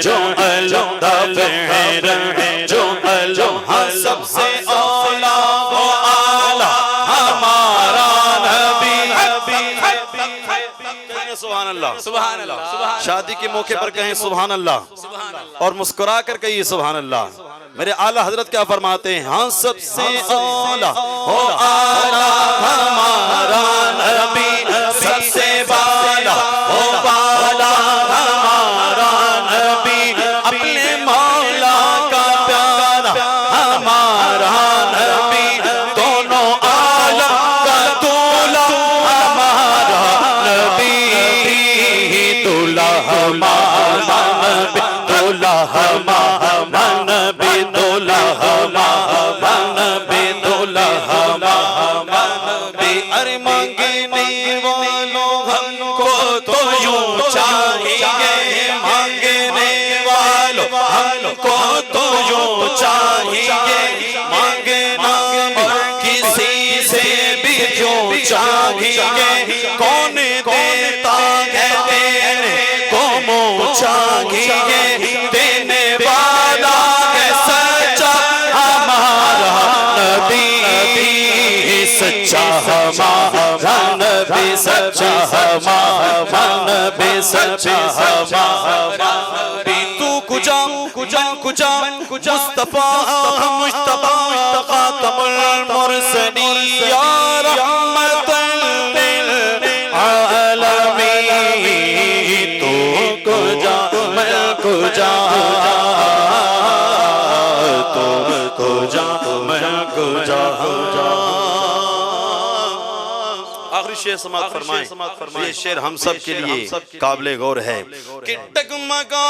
जो अलो, दाफ़िए जो अलो। हाँ सबसे औला वो आला हमारा नबी, सुभान अल्लाह, सुभान अल्लाह। शादी के मौके पर कहें सुभान अल्लाह, और मुस्कुरा कर कहिए सुभान अल्लाह। मेरे आला हजरत क्या फरमाते हैं? हाँ सबसे औला वो आला हमारा नबी, सबसे बाला वो बाला हमारा नबी, अपने मौला का प्यारा हमारा नबी, दोनों आलम का दूल्हा हमारा नबी, दूल्हा हमारा नबी, दूल्हा हमारा नबी, सच्चा हमारा नबी सच्चा हमारा नबी सच्चा हमारा तू कुजा कुजा कुजा मुस्तफा मुस्तफा खातमुल मुरसलीन या रहमतल लिल आलमीन तू कुजा मैं कुजा तू कुजा मैं कुजा आखिरी शेर समाप्त फरमाएं। ये शेर हम सब के लिए काबिले गौर है कि डगमगा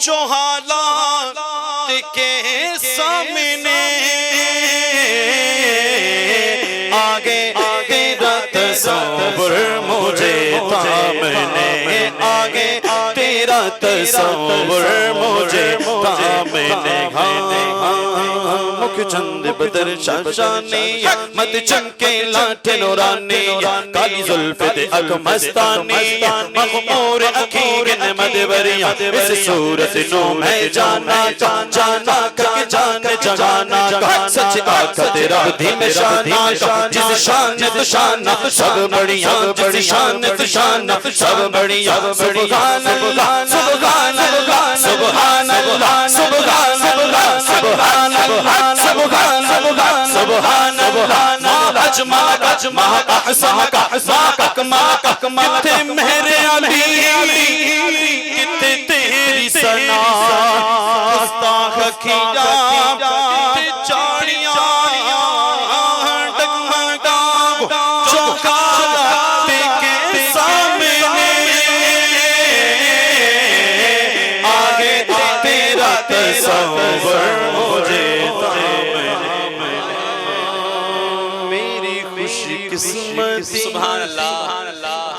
जो हालात के सामने आगे तेरा तस्वुर मुझे सामने आगे तेरा तस्वुर मुझे सामने मुख चंद बदर शाशानी मत चमके लाठे नूरानी काली जुल्फ़े दे अक मस्तानी मखमूर अखीर ने मदबरिया इस सूरत नो मैं जाना जाना करके जान जगाना सच आका तेरा दी निशाना जिस शान तो शान सब बढ़िया जिस शान तो शान सब बढ़िया सुभान अल्लाह सुभान अल्लाह सुभान अल्लाह सुभान अल्लाह सुभान अल्लाह सुभान अल्लाह सुभान अल्लाह अजमा अजमा अहसा का कमा किथे मेरे अली किथे तेरी सना गुस्ताख खिया किथे चाड़ियां डगमगा चौका के सामने आगे तेरा तस्वुर मुझे किस्मती सुभान अल्लाह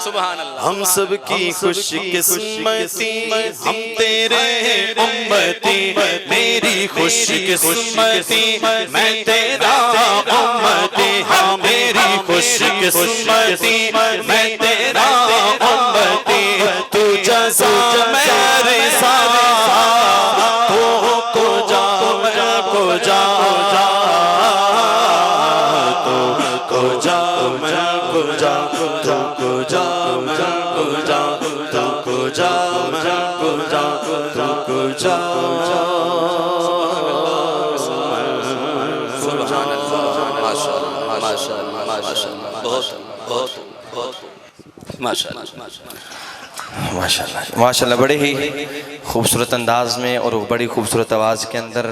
सुभान अल्लाह हम सब की खुश किस्मती हम तेरे उम्मती मेरी खुश किस्मती मैं तेरा उम्मती हाँ मेरी खुश किस्मती मैं तेरा उम्मती तू जज़ा मेरे साथ को जा मैं को जा को जा मैं को जा तू को जा मैं को जा तू को जा मैं को जा तू को जा सुभान अल्लाह माशाअल्लाह माशाअल्लाह माशाअल्लाह बहुत बहुत बहुत माशाअल्लाह माशाल्लाह माशाल्लाह बड़े ही खूबसूरत अंदाज में और बड़ी खूबसूरत आवाज़ के अंदर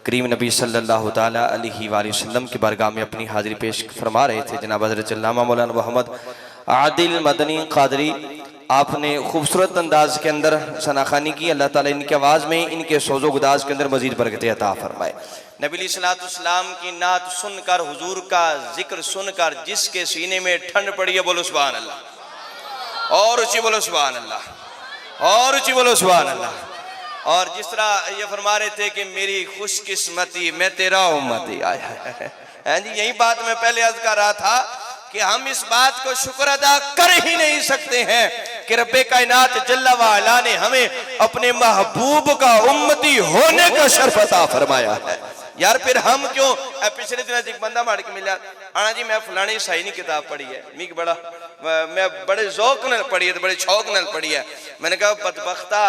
करीम नबी सल्लल्लाहु ताला अलैहि वसल्लम की बारगाह में अपनी हाजिरी पेश फरमा रहे थे जनाब हज़रत अल्लामा मौलाना मोहम्मद आदिल मदनी क़ादरी। आपने खूबसूरत अंदाज के अंदर सनाखानी की। अल्लाह ताला इनकी आवाज़ में इनके सोज़ो गुदाज के अंदर मज़ीद बरकत अता फरमाए। नबी अलैहिस्सलाम की नात सुनकर हुजूर का जिक्र सुनकर जिसके सीने में ठंड पड़ी है बोलो सुभान अल्लाह और ऊँची बोलो सुभान अल्लाह और ऊँची बोलो सुभान अल्लाह। और जिस तरह ये फरमा रहे थे कि मेरी खुशकिस्मती मैं तेरा उम्मती आया है जी, यही बात मैं पहले अर्ज कर रहा था कि हम इस बात को शुक्र अदा कर ही नहीं सकते हैं कि रब्बे कायनात जल्ला वाला ने हमें अपने महबूब का उम्मती होने का शर्फ अता फरमाया है। यार फिर हम क्यों पिछले दिन एक बंदा मार के मिला आना जी मैं फलानी ईसाई किताब पढ़ी है मीक बड़ा मैं बड़े ज़ौक़ नाल पढ़ी है बड़े शौक नाल पढ़ी है। मैंने कहा बदबख्ता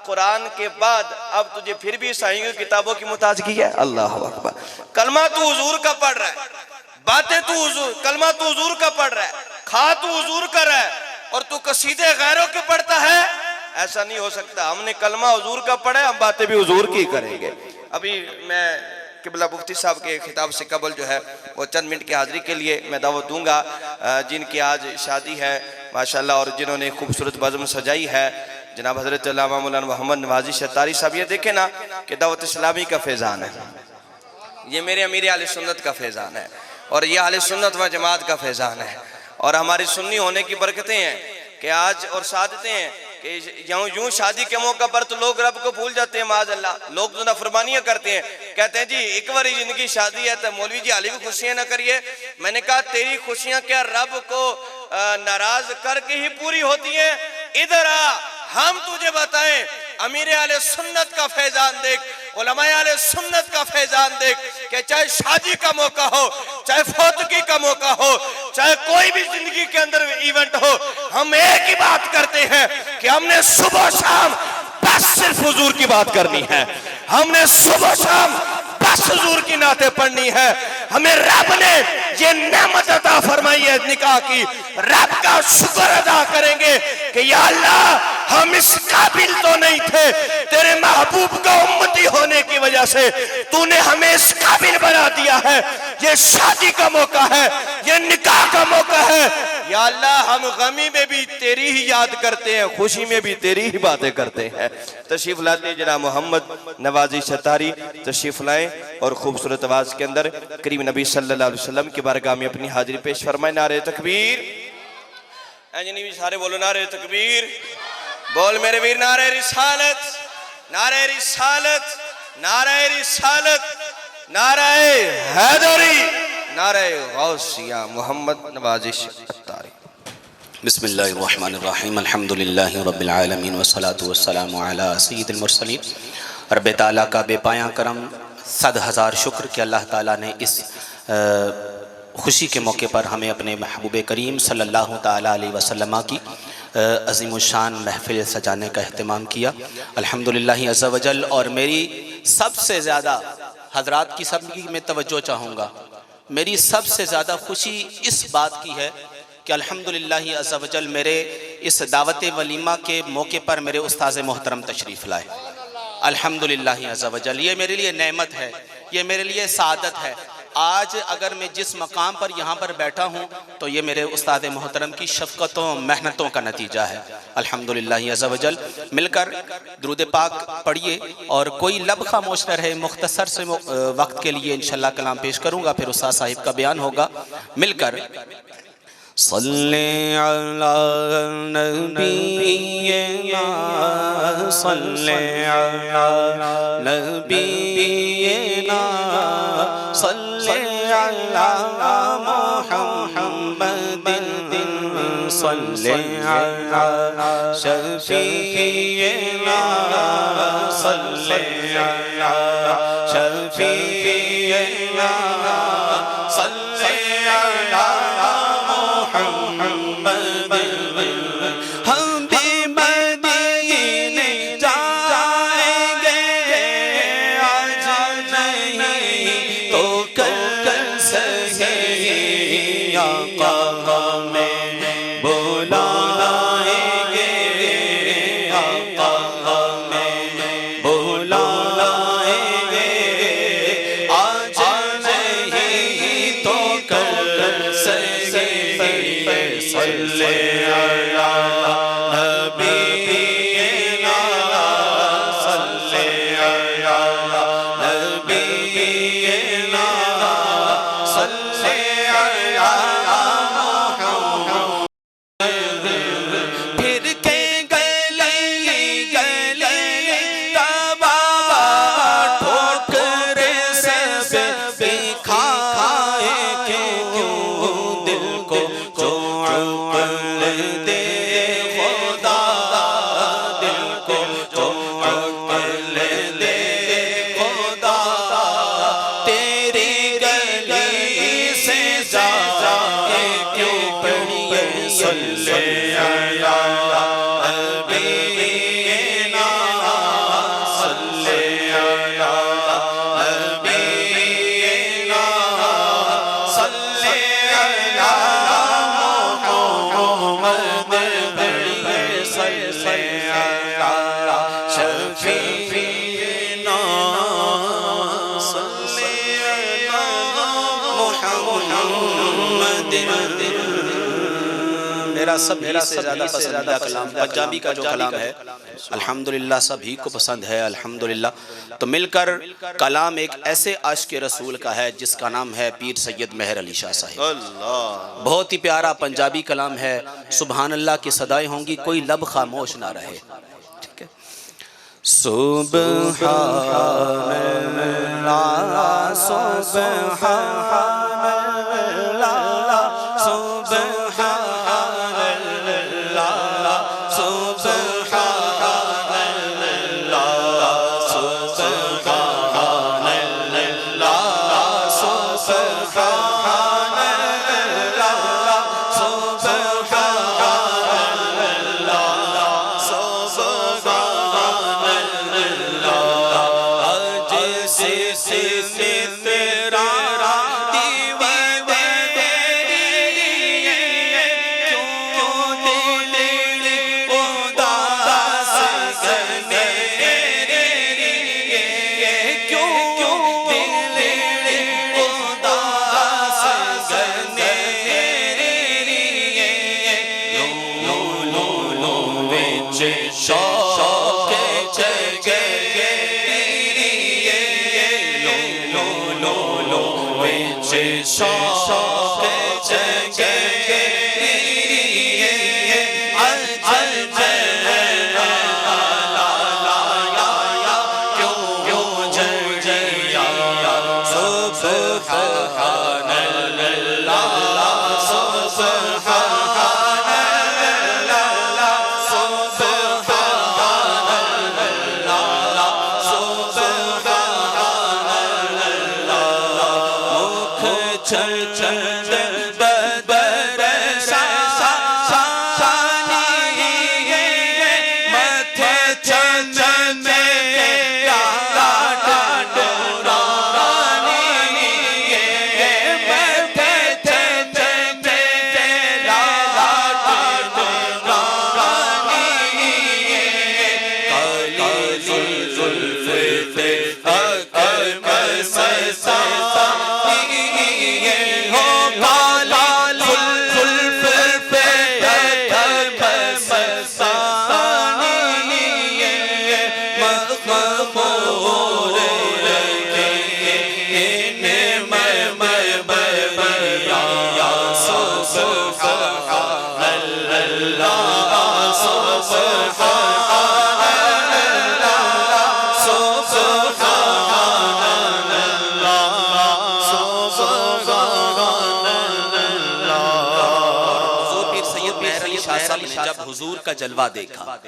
कुरान के बाद अब तुझे फिर भी ईसाइयों की किताबों की मुताजगी है। अल्लाह अकबर। कलमा तू हुजूर का पढ़ रहा है बातें तू हुजूर कलमा तू हुजूर का पढ़ रहा है खा तू हुजूर का रहा है और तू कसीदे गैरों के पढ़ता है। ऐसा नहीं हो सकता। हमने कलमा हुजूर का पढ़ा है हम बातें भी हुजूर की करेंगे। अभी मैं किबला मुफ्ती साहब के खिताब से कबल जो है वो चंद मिनट की हाजिरी के लिए मैं दावत दूंगा जिनकी आज शादी है माशाल्लाह और जिन्होंने खूबसूरत बज़्म सजाई है जनाब हज़रत अल्लामा मौलाना मोहम्मद नवाजी शतारी साहब। ये देखें ना कि दावत इस्लामी का फैज़ान है, ये मेरे अमीर आले सुन्नत का फैज़ान है और ये आले सुन्नत व जमात का फैज़ान है और हमारी सुन्नी होने की बरकतें हैं कि आज और सादतें हैं कि यूं शादी के मौका पर तो लोग रब को भूल जाते हैं माज़अल्लाह। लोग तो नाफरमानियाँ करते हैं कहते हैं जी एक बार जिंदगी शादी है तो मौलवी जी हाली भी खुशियाँ ना करिए। मैंने कहा तेरी खुशियाँ क्या रब को नाराज करके ही पूरी होती हैं? इधर आ हम तुझे बताएं अमीर आले सुन्नत का फैजान देख, उलमाए आले सुन्नत का फैजान देख कि चाहे शादी का मौका हो, चाहे फौतगी का मौका हो, चाहे कोई भी जिंदगी के अंदर इवेंट हो, हम एक ही बात करते हैं कि हमने सुबह शाम बस सिर्फ हुजूर की बात करनी है, हमने सुबह शाम बस हुजूर की नाते पढ़नी है। हमें रब ने ये नेमत अता फरमाई है निकाह की, रब का शुक्र अदा करेंगे कि या अल्लाह हम इस काबिल तो नहीं थे, तेरे महबूब का उम्मती होने की वजह से तूने हमें इस काबिल बना दिया है। ये शादी का मौका है, ये निकाह का मौका है। या अल्लाह हम गमी में भी तेरी ही याद करते हैं, खुशी में भी तेरी ही बातें करते हैं। तशरीफ लाते जनाब मोहम्मद नवाजी शतारी तशरीफ लाएं और खूबसूरत आवाज के अंदर करीम नबी सल्लल्लाहु अलैहि वसल्लम की बारगाह में अपनी हाजिरी पेश फरमाए। नारे तकबीर, भी सारे बोलो नारे तकबीर, बोल मेरे वीर नारे रिसालत, नारे रिसालत, नारे रिसालत, नारे हैदरी, नारे गौसिया मोहम्मद नवाजी शतारी। बिस्मिल्लाहिर्रहमानिर्रहीम अल्हम्दुलिल्लाहि रब्बिल आलमीन वस्सलातु वस्सलामु अला सय्यिदिल मुरसलीन। रब ताला का बेपाया करम, सद हज़ार शुक्र कि अल्लाह ताला ने इस खुशी के मौके पर हमें अपने महबूब करीम सल्लल्लाहु ताला अलैहि वसल्लम की अज़ीमुश्शान महफ़िल सजाने का अहतमाम किया। अल्हम्दुलिल्लाह अज़्ज़ा वजल। और मेरी सबसे ज़्यादा हज़रात की सबकी मैं तवज्जो चाहूँगा, मेरी सबसे ज़्यादा खुशी इस बात की है कि अल्हम्दुलिल्लाह अज़्ज़ा वजल मेरे इस दावत वलीमा के मौके पर मेरे उस्ताज़ मोहतरम तशरीफ़ लाए। अल्हम्दुलिल्लाह अज़्ज़ा वजल, ये मेरे लिए नेमत है, ये मेरे लिए सादत है। आज अगर मैं जिस मकाम पर यहाँ पर बैठा हूँ तो ये मेरे उस्ताद मोहतरम की शफ़क़तों मेहनतों का नतीजा है। अल्हम्दुलिल्लाह अज़्ज़ा वजल। मिलकर दुरूद पाक पढ़िए और कोई लब खामोश न रहे। मुख्तसर से वक्त के लिए इंशाअल्लाह कलाम पेश करूँगा, फिर उस्ताद साहिब का बयान होगा। मिलकर सल्ले अला नबीना, सल्ले अला नबीना, सल्ले अला मुहम्मदिन, सल्ले अला शफीना, सल्ले अला शफीना, सल्ले अला हम भी मदीने जाएंगे, आज नहीं तो कल सही आका हमें बुलाएंगे, आका हमें बुलाएंगे, आज नहीं तो कल सही। सल्ले अला नबीना, सल्ले अला नबीना, सल्ले अला मुहम्मद। फिर के गली गली तबा ठोकरे से खाए के क्यों दिल को मेरा सभी से ज़्यादा पसंदीदा कलाम पंजाबी का जो कलाम है अल्हम्दुलिल्लाह सभी को पसंद है अल्हम्दुलिल्लाह। तो मिलकर कलाम एक ऐसे आशिक़ रसूल का है जिसका नाम है पीर सैयद मेहर अली शाह साहिब। बहुत ही प्यारा पंजाबी कलाम है। सुभान अल्लाह की सदाएं होंगी, कोई लब खामोश ना रहे। ठीक है। सुबहानल्लाह सुबहानल्लाह सुबहानल्लाह सुबहानल्लाह तेरा जब हुजूर का जलवा देखा,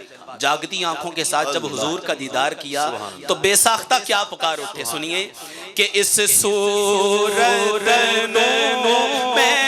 जागती आंखों के साथ जब हुजूर का दीदार किया तो बेसाख्ता क्या पुकार उठे। सुनिए कि इस सूरत में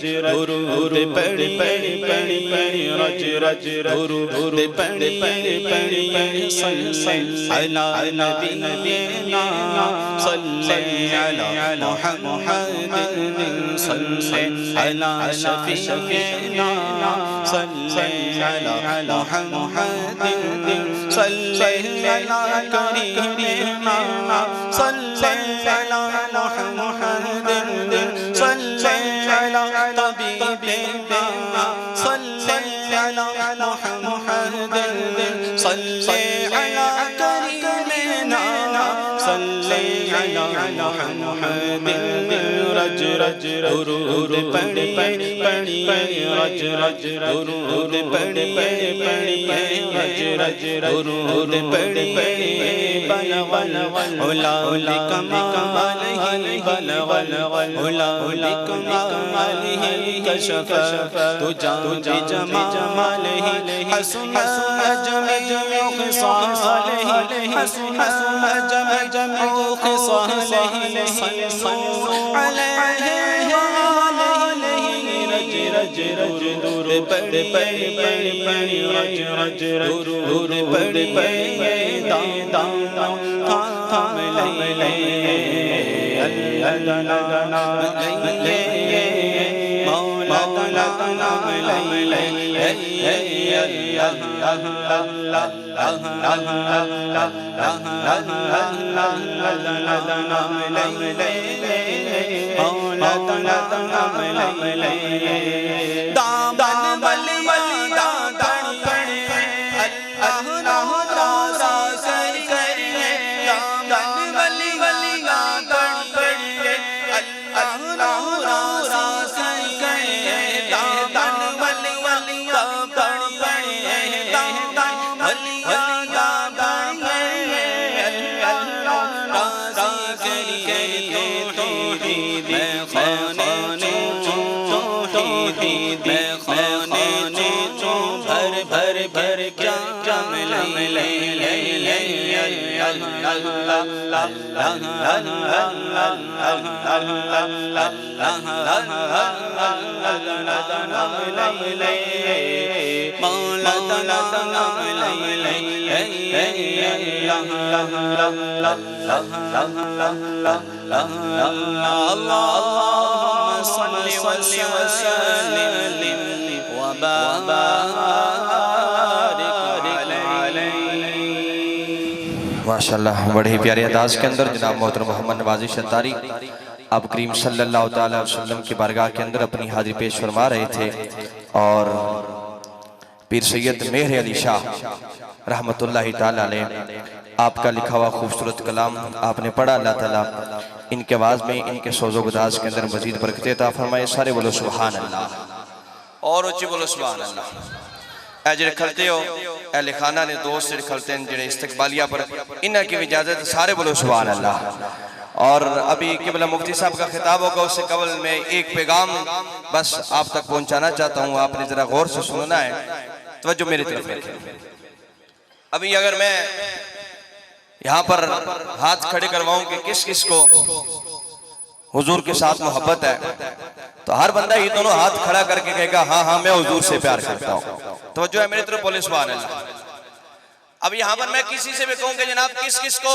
दुरूद पढ़ी पढ़ी पढ़ी पढ़ी रज रज दुरूद पढ़ी पढ़ी पढ़ी सल्लल्लाहु अला नबीना सल्लल्लाहु अला मुहम्मद सल्लल्लाहु अला शफीना सल्ले अला मुहम्मदिन सल्ले अला करीमिना सल्ले अला मुहम्मदिन सल्ले अला तबीबिना सल्ले अला मुहम्मदिन सल्ले अला करीमिना सल्ले अला मुहम्मदिन रज रज दुरूद पढ़िए रज रज दुरूद पढ़िए रज रज दुरूद पढ़िए बल बल उला उली कमालिही बल बल उला उली कमालिही कशफ तुझा जमालिही हसन जमी खिसालिही हसन जमी खिसालिही सल्लल्लाहु अलैहि रज रज दूर दूर पड़ रज रज दूर दूर पड़ दाम थाम ले अल्लाह नाम ले मौला नाम ले माशाअल्लाह बड़े ही प्यारे अंदाज के अंदर जनाब मोहतरम मोहम्मद नवाजी शतारी आप करीम सल्लल्लाहु ताला अलैहि वसल्लम की बारगाह के अंदर अपनी हाजिरी पेश फरमा रहे थे और पीर सैयद मेहर अली शाह रहमतुल्लाहि ताला अलैह आपका लिखा हुआ खूबसूरत कलाम आपने पढ़ा। अल्लाह ताला इनके आवाज़ में इनके सोज़ो गुदाज के अंदर मजीद बरकत अता फरमाए। सारे बोलो सुभान अल्लाह और ऊंची बोलो सुभान अल्लाह। जे खलते हो अहले खाना ने दोस्त जो खलते हैं जो इस्तकबालिया पर इन्हें की इजाज़त सारे बोलो सुभान अल्लाह। और अभी केवल मुफ्ती साहब का खिताब होगा, उससे कबल में एक पैगाम बस आप तक पहुंचाना चाहता हूं, आपने जरा गौर से सुनना है, तवज्जो मेरी तरफ रखें। अभी अगर मैं यहाँ पर हाथ खड़े करवाऊं कि किस किस को हुजूर के साथ मोहब्बत है, तो हर बंदा ये दोनों हाथ खड़ा करके कहेगा हाँ हाँ मैं हुजूर से प्यार करता हूँ। तो जो है मेरी तरफ बोले सुभान अल्लाह। अब यहाँ पर मैं किसी से भी कहूँ कि जनाब किस किस को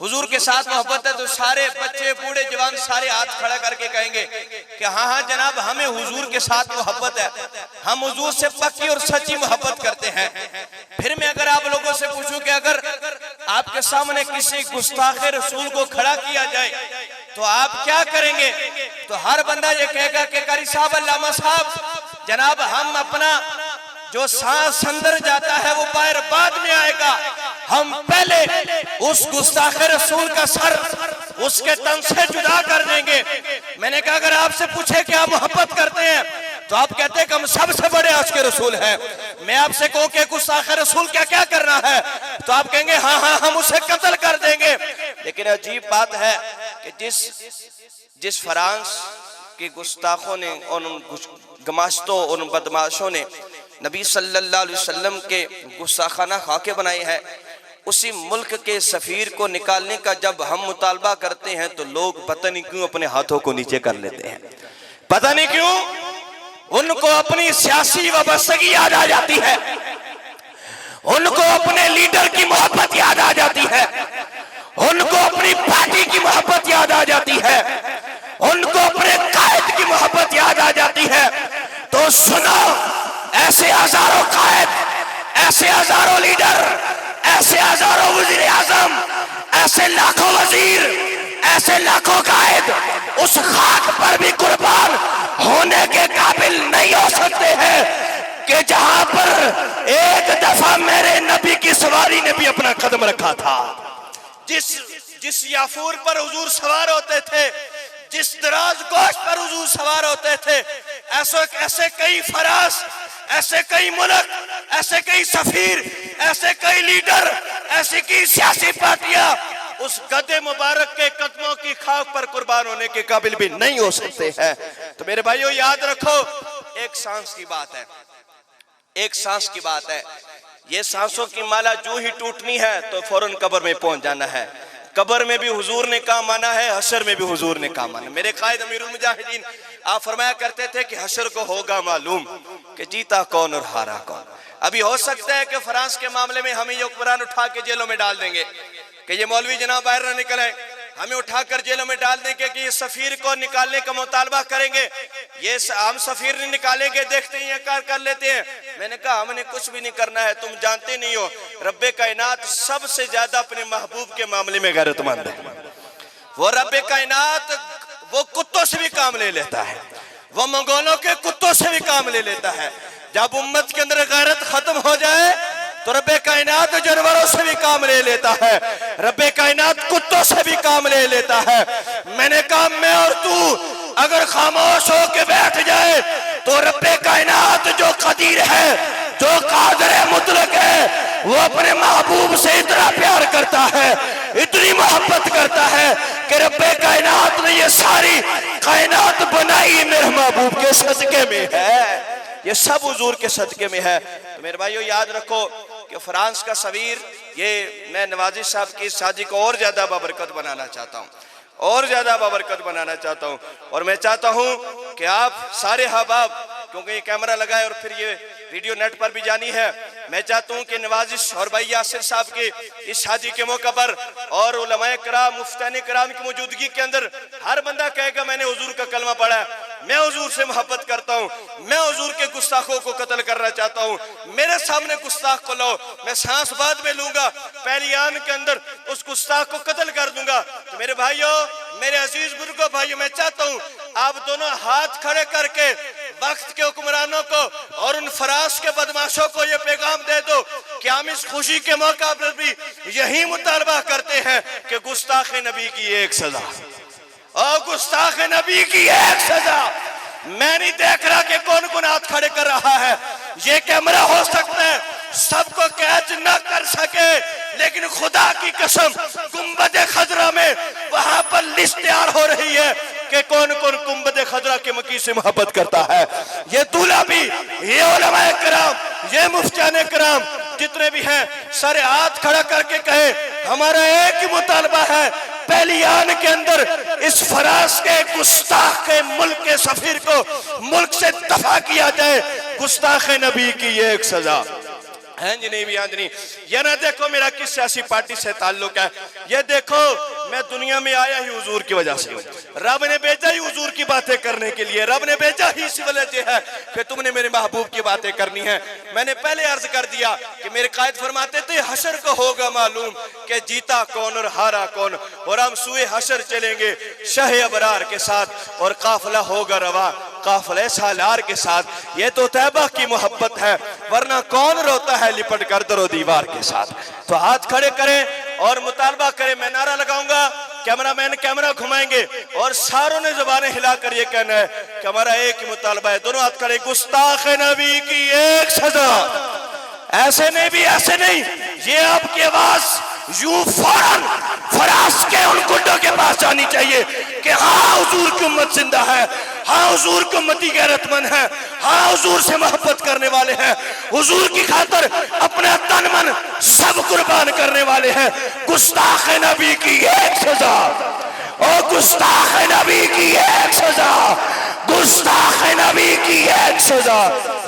हुजूर के साथ मोहब्बत है, तो सारे बच्चे बूढ़े जवान सारे हाथ खड़ा करके कहेंगे कि हाँ हाँ जनाब हमें हुजूर के साथ मोहब्बत है, हम हुजूर से पक्की और सच्ची मोहब्बत करते हैं। फिर मैं अगर आप लोगों से पूछूं कि अगर आपके सामने किसी गुस्ताखे रसूल को खड़ा किया जाए तो आप क्या करेंगे, तो हर बंदा ये कहेगा कि कारी साहब अल्लामा साहब जनाब हम अपना जो सांस अंदर जाता है वो बाहर बाद में आएगा, हम पहले उस गुस्ताखे रसूल का सर उसके तन से जुदा कर देंगे। मैंने कहा अगर आपसे पूछे कि आप मोहब्बत करते हैं तो आप कहते हैं कि हम सबसे बड़े आशिक रसूल हैं। मैं आपसे कहूं कि गुस्ताखे रसूल क्या क्या करना है, तो आप कहेंगे हाँ हाँ हम उसे कत्ल कर देंगे। लेकिन अजीब बात है कि जिस फ्रांस के गुस्ताखों ने और उन गमाश्तों और उन बदमाशों ने नबी सल्लल्लाहु अलैहि वसल्लम के गुस्ताखाना खाके बनाए हैं, उसी मुल्क के सफीर को निकालने का जब हम मुतालबा करते हैं तो लोग पता नहीं क्यों अपने हाथों को नीचे कर लेते हैं। पता नहीं क्यों उनको अपनी सियासी वाबस्तगी याद आ जाती है, उनको अपने लीडर की मोहब्बत याद आ जाती है, उनको अपनी पार्टी की मोहब्बत याद आ जाती है, उनको अपने कायद की मोहब्बत याद आ जाती है। तो सुनो ऐसे हजारों कायद, ऐसे हजारों लीडर, ऐसे हजारों वजीर आजम, ऐसे लाखों वजीर, ऐसे लाखों कायद उस खाक पर भी कुर्बान होने के काबिल नहीं हो सकते हैं कि जहां पर एक दफा मेरे नबी की सवारी ने भी अपना कदम रखा था। जिस याफूर पर हुजूर सवार होते थे, जिस दराज गोश पर हुजूर सवार होते थे, ऐसे कई फराज, ऐसे कई मुल्क, ऐसे कई सफीर, ऐसे कई लीडर, ऐसी कई सियासी पार्टियां उस गदे मुबारक के कदमों की खाक पर कुर्बान होने के काबिल भी नहीं हो सकते हैं। तो मेरे भाइयों याद रखो, एक सांस की बात है, एक सांस की बात है। ये सांसों की माला जो ही टूटनी है तो फौरन कब्र में पहुंच जाना है। कब्र में भी हुजूर ने काम माना है, हशर में भी हुजूर ने काम माना। मेरे कायद अमीरुल मुजाहिदीन आप फरमाया करते थे कि हशर को होगा मालूम कि जीता कौन और हारा कौन। अभी हो सकता है कि फ्रांस के मामले में हमें ये हुक्मरान उठा के जेलों में डाल देंगे कि ये मौलवी जनाब बाहर ना निकले, हमें उठाकर जेलों में डाल देंगे कि ये सफीर को निकालने का मुतालबा करेंगे, ये हम सफीर नहीं निकालेंगे, देखते ही कार कर लेते हैं। मैंने कहा हमने कुछ भी नहीं करना है, तुम जानते नहीं हो रब्बे कायनात सबसे ज्यादा अपने महबूब के मामले में गैरतमंद है। वो रब्बे कायनात वो कुत्तों से भी काम ले लेता है, वो मंगोलों के कुत्तों से भी काम ले लेता है। जब उम्मत के अंदर गैरत खत्म हो जाए तो रब्बे कायनात जानवरों से भी काम ले लेता है, रब्बे कायनात कुत्तों से भी काम ले लेता है। मैंने कहा मैं और तू अगर खामोश हो के बैठ जाए तो रब्बे कायनात जो कदीर है, जो कादिर मुतलक है, वो अपने महबूब से इतना प्यार करता है, इतनी मोहब्बत करता है कि रब्बे कायनात ने ये सारी कायनात बनाई मेरे महबूब के सदके में है, ये सब हुजूर के सदके में है। तो मेरे भाइयों याद रखो कि फ्रांस का सवीर, ये मैं नवाजी साहब की शादी को और ज्यादा बाबरकत बनाना चाहता हूँ, और ज्यादा बाबरकत बनाना चाहता हूँ। और मैं चाहता हूँ कि आप सारे हबाब, क्योंकि ये कैमरा लगा है और फिर ये वीडियो नेट पर भी जानी है, मैं चाहता हूँ कि नवाजिश और भाई यासिर साहब की इस शादी के मौके पर और उलमाए कराम, मुफ्तान कराम की मौजूदगी के अंदर हर बंदा कहेगा मैंने हुजूर का कलमा पढ़ा है, मैं हुजूर से मोहब्बत करता हूँ, मैं हुजूर के गुस्ताखों को कत्ल करना चाहता हूँ, मेरे सामने गुस्ताख को लो, मैं सांस बाद में लूंगा, पहली आन के अंदर उस गुस्ताख को कत्ल कर दूंगा। तो मेरे भाइयों, मेरे अजीज बुजुर्गों, भाइयों, मैं चाहता हूँ आप दोनों हाथ खड़े करके वक्त के हुक्मरानों को और उन फरास के बदमाशों को ये पैगाम दे दो कि हम इस खुशी के मौका पर भी यही मुतालबा करते हैं कि गुस्ताख नबी की एक सजा, और गुस्ताख नबी की एक सजा। मैं नहीं देख रहा कि कौन कौन हाथ खड़े कर रहा है, ये कैमरा हो सकता है सबको कैच न कर सके, लेकिन खुदा की कसम गुंबद खजरा में वहां पर लिस्ट तैयार हो रही है कि कौन कौन गुंबद खजरा के मकी से मोहब्बत करता है। ये दूल्हा भी, ये उलमाए कराम, ये मुफ्तान कराम जितने भी हैं, सारे हाथ खड़ा करके कहे हमारा एक ही मुतालबा है, पहली आन के अंदर इस फरास के गुस्ताख के मुल्क के सफीर को मुल्क से दफा किया जाए, गुस्ताख नबी की ये एक सजा है जी। नहीं भी आज नहीं, ये ना देखो मेरा किस सियासी पार्टी से ताल्लुक है, ये देखो मैं दुनिया में आया ही हुजूर की वजह से, रब ने भेजा ही हुजूर की बातें करने के लिए, रब ने भेजा ही इस वजह है कि तुमने मेरे महबूब की बातें करनी है। मैंने पहले अर्ज कर दिया कि मेरे कायद फरमाते थे हशर को होगा मालूम कि जीता कौन और हारा कौन, और हम सुए हशर चलेंगे शाह अबरार के साथ और काफिला होगा रवा काफिले सालार के साथ। ये तो तैबा की मोहब्बत है, वरना कौन रोता है लिपट कर दरो दीवार के साथ। तो हाथ खड़े करें और मुतालबा करें, मैं नारा लगाऊंगा, कैमरामैन कैमरा घुमाएंगे और सारों ने जुबानें हिलाकर ये कहना है कि हमारा एक ही मुतालबा है, दोनों हाथ खड़े, गुस्ताख नबी की एक सजा। ऐसे नहीं भी ऐसे नहीं, ये आपकी आवाज यूं फौरन फरास के उन गुंडों के पास जानी चाहिए कि हाँ हुजूर की उम्मत जिंदा है, हाँ हुजूर की उम्मती गैरतमंद है, हाँ हुजूर से मोहब्बत करने वाले हैं, हुजूर की खातिर अपना तन मन सब कुर्बान करने वाले हैं। गुस्ताख नबी की एक सजा, और गुस्ताख नबी की एक सजा, गुस्ताख नबी की एक सजा।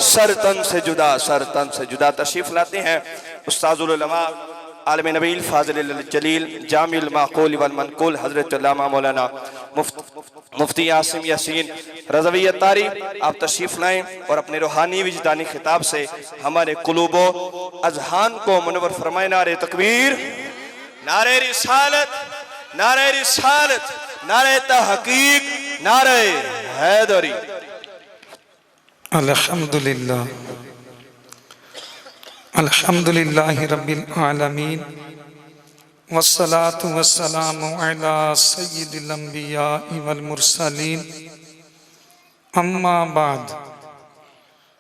सर तन से जुदा, सर तन से जुदा। तशरीफ लाते हैं उस्ताजुल उलमा आलम नबील फाज़िल जलील जामिल माक़ूल वल मनक़ूल हज़रत अल्लामा मौलाना मुफ्ती आसिम यासीन रज़वी अत्तारी, आप तशरीफ़ लाएँ और अपने रूहानी विजदानी खिताब से हमारे कुलूबो अज़हान को मुनव्वर फरमाए। नारे तकबीर, नारे रिसालत, नारे रिसालत, नारे तहक़ीक़, नारे हैदरी। अल्हम्दुलिल्लाह, अल्हम्दुलिल्लाहि रब्बिल आलमीन, वस्सलातु वस्सलामु अला सय्यिदिल अंबिया वल मुरसलीन, अम्मा बाद,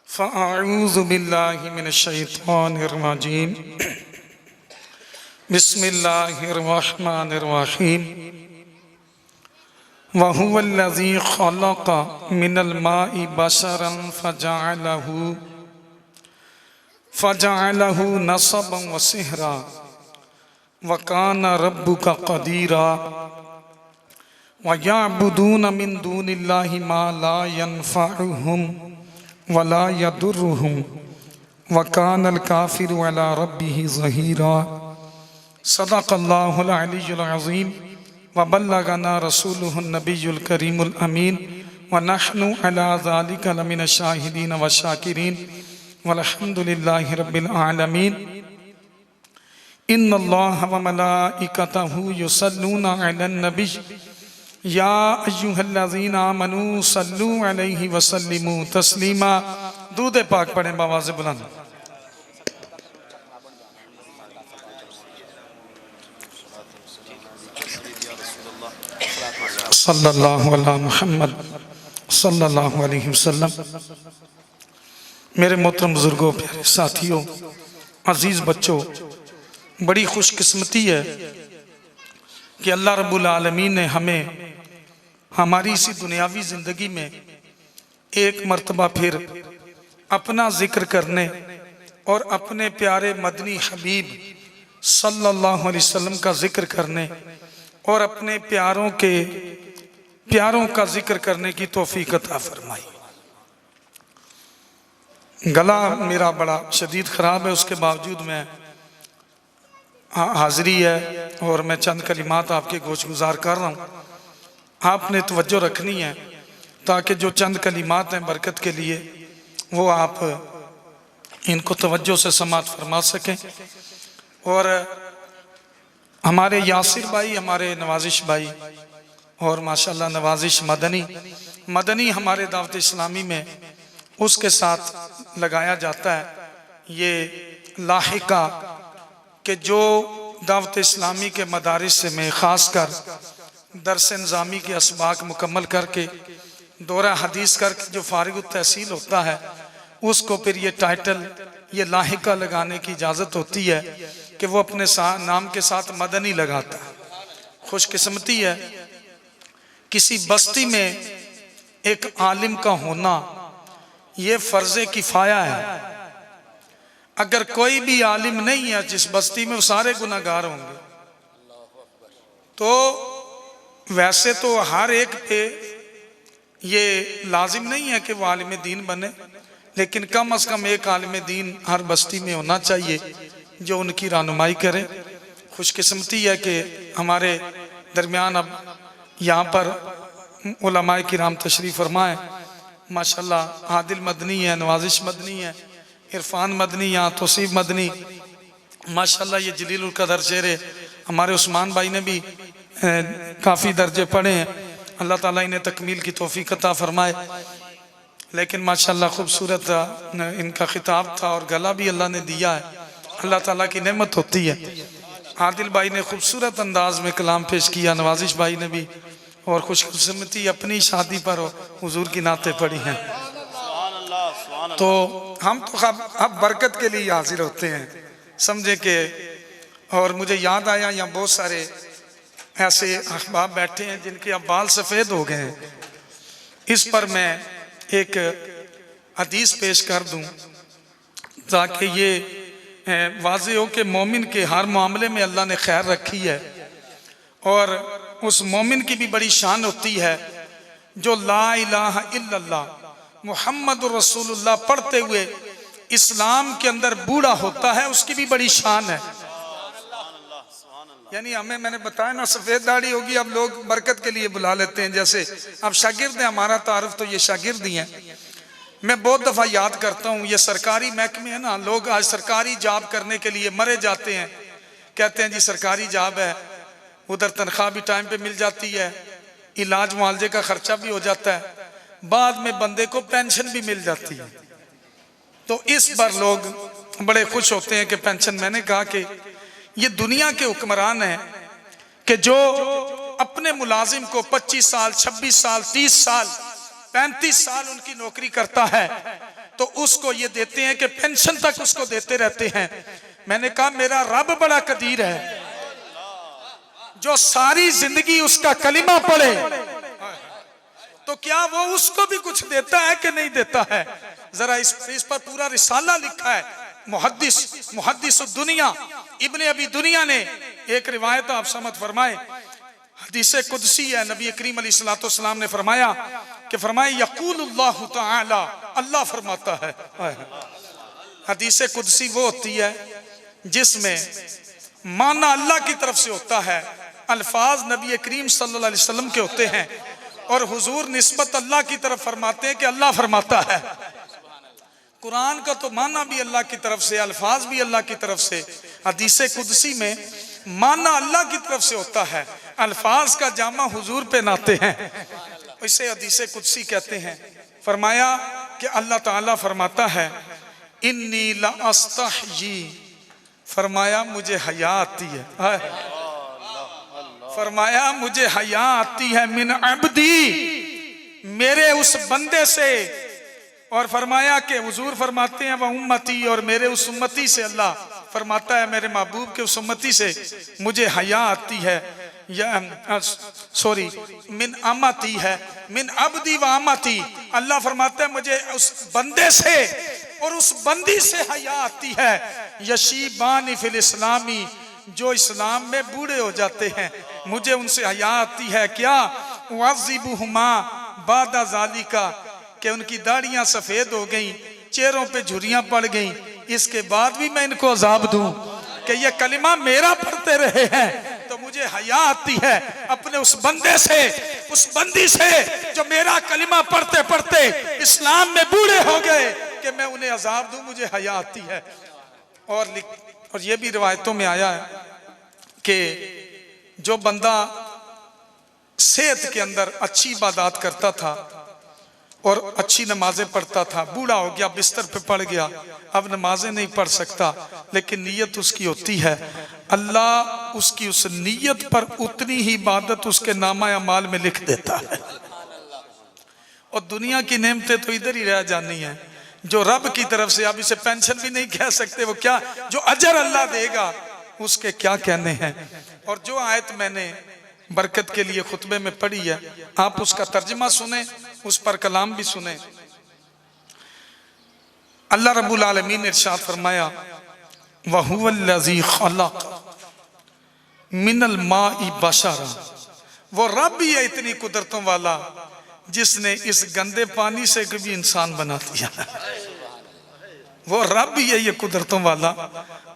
फ़अऊज़ु बिल्लाहि मिनश शैतानिर रजीम, बिस्मिल्लाहिर रहमानिर रहीम। वहुवल्लज़ी ख़लक़ मिनल माइ बशरन फ़जअलहु नसबन व सिहरा व कान रब्बुका क़दीरा व यअबुदून मिन दूनिल्लाहि मा ला यनफ़अुहुम व ला यदुर्रुहुम व कानल काफ़िरु अला रब्बिहि ज़हीरा। सदक़ल्लाहुल अलिय्युल अज़ीम व बल्लगना रसूलुहुन नबियुल करीमुल अमीन व नहनु अला ज़ालिका लमिनश शाहिदीन व शाकिरीन वल्हम्दुलिल्लाहि रब्बिल आलमीन। इन्नल्लाह व मलाइकतहु युसल्लूना अलन नबी या अय्युहल्लज़ीना आमनू सल्लू अलैहि व सल्लिमू तस्लीमा। दूध पाक पढ़ें बावाज़ बुलंद। सल्लल्लाहु अला मुहम्मद सल्लल्लाहु अलैहि वसल्लम। मेरे मोहतरम बुजुर्गों, प्यारे साथियों, अजीज़ बच्चों, बड़ी खुशकिस्मती है कि अल्लाह रब्बुल आलमीन ने हमें हमारी इसी दुनियावी ज़िंदगी में एक मर्तबा फिर अपना ज़िक्र करने और अपने प्यारे मदनी हबीब सल्लल्लाहु अलैहि वसल्लम का ज़िक्र करने और अपने प्यारों का ज़िक्र करने की तौफीक अता फरमाई। गला मेरा बड़ा शदीद ख़राब है, उसके बावजूद मैं हाज़िरी है और मैं चंद कलिमात आपके गोश गुजार कर रहा हूँ। आपने तवज्जो रखनी है ताकि जो चंद कलिमात हैं बरकत के लिए, वो आप इनको तवज्जो से समात फरमा सकें। और हमारे यासिर भाई, हमारे नवाजिश भाई और माशाल्लाह नवाजिश मदनी हमारे दावत इस्लामी में उसके साथ लगाया जाता है। ये लाहिका कि जो दावत इस्लामी के मदारिस में ख़ास कर दरस निज़ामी के असबाक मुकम्मल करके दौरा हदीस करके जो फारिग तहसील होता है, उसको फिर ये टाइटल, ये लाहिका लगाने की इजाज़त होती है कि वो अपने नाम के साथ मदनी लगाता है। खुशकिस्मती है किसी बस्ती में एक आलिम का होना, ये फ़र्ज़े किफ़ाया है। अगर कोई भी आलिम नहीं है जिस बस्ती में, वो सारे गुनाहगार होंगे। तो वैसे तो हर एक पे ये लाजिम नहीं है कि वो आलिम दीन बने, लेकिन कम से कम एक आलिम दीन हर बस्ती में होना चाहिए जो उनकी रहनुमाई करे। खुशकिस्मती है कि हमारे दरमियान अब यहाँ पर उलमाए किराम तशरीफ़ फरमाए। माशाल्लाह आदिल मदनी है, नवाजिश मदनी है, इरफान मदनी, यहाँ तोसीब मदनी, माशाल्लाह ये जलीलुल कदर चेहरे हमारे उस्मान भाई ने भी काफ़ी दर्जे पढ़े हैं। अल्लाह ताला इन्हें तकमील की तौफीक अता फरमाए। लेकिन माशाल्लाह खूबसूरत इनका खिताब था और गला भी अल्लाह ने दिया है, अल्लाह ताला की नेमत होती है। आदिल भाई ने खूबसूरत अंदाज में कलाम पेश किया, नवाजिश भाई ने भी, और खुशकिस्मती अपनी शादी पर हुजूर की नाते पड़ी हैं। तो हम तो अब बरकत के लिए हाजिर होते हैं, समझे कि। और मुझे याद आया यहाँ बहुत सारे ऐसे अहबाब बैठे हैं जिनके अब बाल सफ़ेद हो गए हैं। इस पर मैं एक हदीस पेश कर दूं ताकि ये वाज़े हो कि मोमिन के हर मामले में अल्लाह ने खैर रखी है। और उस मोमिन की भी बड़ी शान होती है जो ला इलाहा इल्लल्लाह मुहम्मद रसूलुल्लाह पढ़ते हुए इस्लाम के अंदर बूढ़ा होता है, उसकी भी बड़ी शान है। यानी हमें, मैंने बताया ना, सफ़ेद दाढ़ी होगी, अब लोग बरकत के लिए बुला लेते हैं। जैसे अब शागिर्द हैं, हमारा तारुफ तो ये शागिर्द ही हैं। मैं बहुत दफ़ा याद करता हूँ, ये सरकारी महकमे है ना, लोग आज सरकारी जॉब करने के लिए मरे जाते हैं, कहते हैं जी सरकारी जॉब है, उधर तनख्वाह भी टाइम पे मिल जाती है, इलाज मुआवजे का खर्चा भी हो जाता है, बाद में बंदे को पेंशन भी मिल जाती है। तो इस बार लोग बड़े खुश होते हैं कि पेंशन। मैंने कहा कि ये दुनिया के हुक्मरान हैं कि जो अपने मुलाजिम को 25 साल, 26 साल, 30 साल, 35 साल उनकी नौकरी करता है तो उसको ये देते हैं कि पेंशन तक उसको देते रहते हैं। मैंने कहा मेरा रब बड़ा कदीर है, जो सारी जिंदगी उसका कलिमा पढ़े तो क्या वो उसको भी कुछ देता है कि नहीं देता है? जरा इस पर पूरा रिसाला लिखा है मुहद्दिस दुनिया इब्ने अबी दुनिया ने। एक रिवायत आप समझ फरमाए, हदीस कुदसी है, नबी करीम अलैहिस्सलाम ने फरमाया कि यक़ूलुल्लाहु तआला, अल्लाह फरमाता है। हदीस कुदसी वो होती है जिसमें माना अल्लाह की तरफ से होता है, अल्फाज नबी करीम सल्लल्लाहु अलैहि वसल्लम के होते हैं, और हुजूर निस्बत अल्लाह की तरफ फरमाते हैं कि अल्लाह फरमाता है। कुरान का तो माना भी अल्लाह की तरफ से, अल्फाज भी अल्लाह की तरफ से। हदीस कुदसी में माना अल्लाह की तरफ से होता है, अल्फाज का जामा हुजूर पे नाते हैं, इसे हदीस कुदसी कहते हैं। फरमाया कि अल्लाह ताला फरमाता है इन्नी ला अस्तहयी, फरमाया मुझे हया आती है, फरमाया मुझे हया आती है मिन अब्दी, मेरे उस बंदे से। और फरमाया कि हुजूर फरमाते हैं वह उम्मती, और मेरे उस उम्मती से, अल्लाह फरमाता है मेरे महबूब के उस उम्मती से मुझे हया आती है, या सॉरी मिन अमती है, मिन अब्दी व अमती। अल्लाह फरमाता है मुझे उस बंदे से और उस बंदी से हया आती है, यशीबानी फिल इस्लामी, जो इस्लाम में बूढ़े हो जाते हैं, मुझे उनसे हया आती है। क्या वाज़िबुहुमा बादा ज़ालिका, कि उनकी दाढ़ियां सफेद हो गई, चेहरों पे झुर्रियां पड़ गई, इसके बाद भी मैं इनको अजाब दूं कि ये कलिमा मेरा पढ़ते रहे हैं, तो मुझे हया आती है अपने उस बंदे से, उस बंदी से जो मेरा कलिमा पढ़ते पढ़ते इस्लाम में बूढ़े हो गए, कि मैं उन्हें अजाब दूं, मुझे हया आती है। और ये भी रिवायतों में आया है कि जो बंदा सेहत के अंदर अच्छी इबादत करता था और अच्छी नमाजें पढ़ता था, बूढ़ा हो गया, बिस्तर पे पड़ गया, अब नमाजें नहीं पढ़ सकता, लेकिन नीयत उसकी होती है, अल्लाह उसकी उस नीयत पर उतनी ही इबादत उसके नामा अमाल में लिख देता है। और दुनिया की नेमतें तो इधर ही रह जानी है, जो रब की तरफ से, आप इसे पेंशन भी नहीं कह सकते, वो क्या, जो अजर अल्लाह देगा उसके क्या कहने हैं। और जो आयत मैंने बरकत के लिए खुतबे में पढ़ी है, आप उसका तर्जमा सुने, उस पर कलाम भी सुने। अल्लाह रब्बुल आलमीन ने इरशाद फरमाया वहुवल्लज़ी खलक़ मिनल माई बशरा, वो रब ही है इतनी कुदरतों वाला जिसने इस गंदे पानी से कभी इंसान बना दिया। वो रब ही है ये कुदरतों वाला।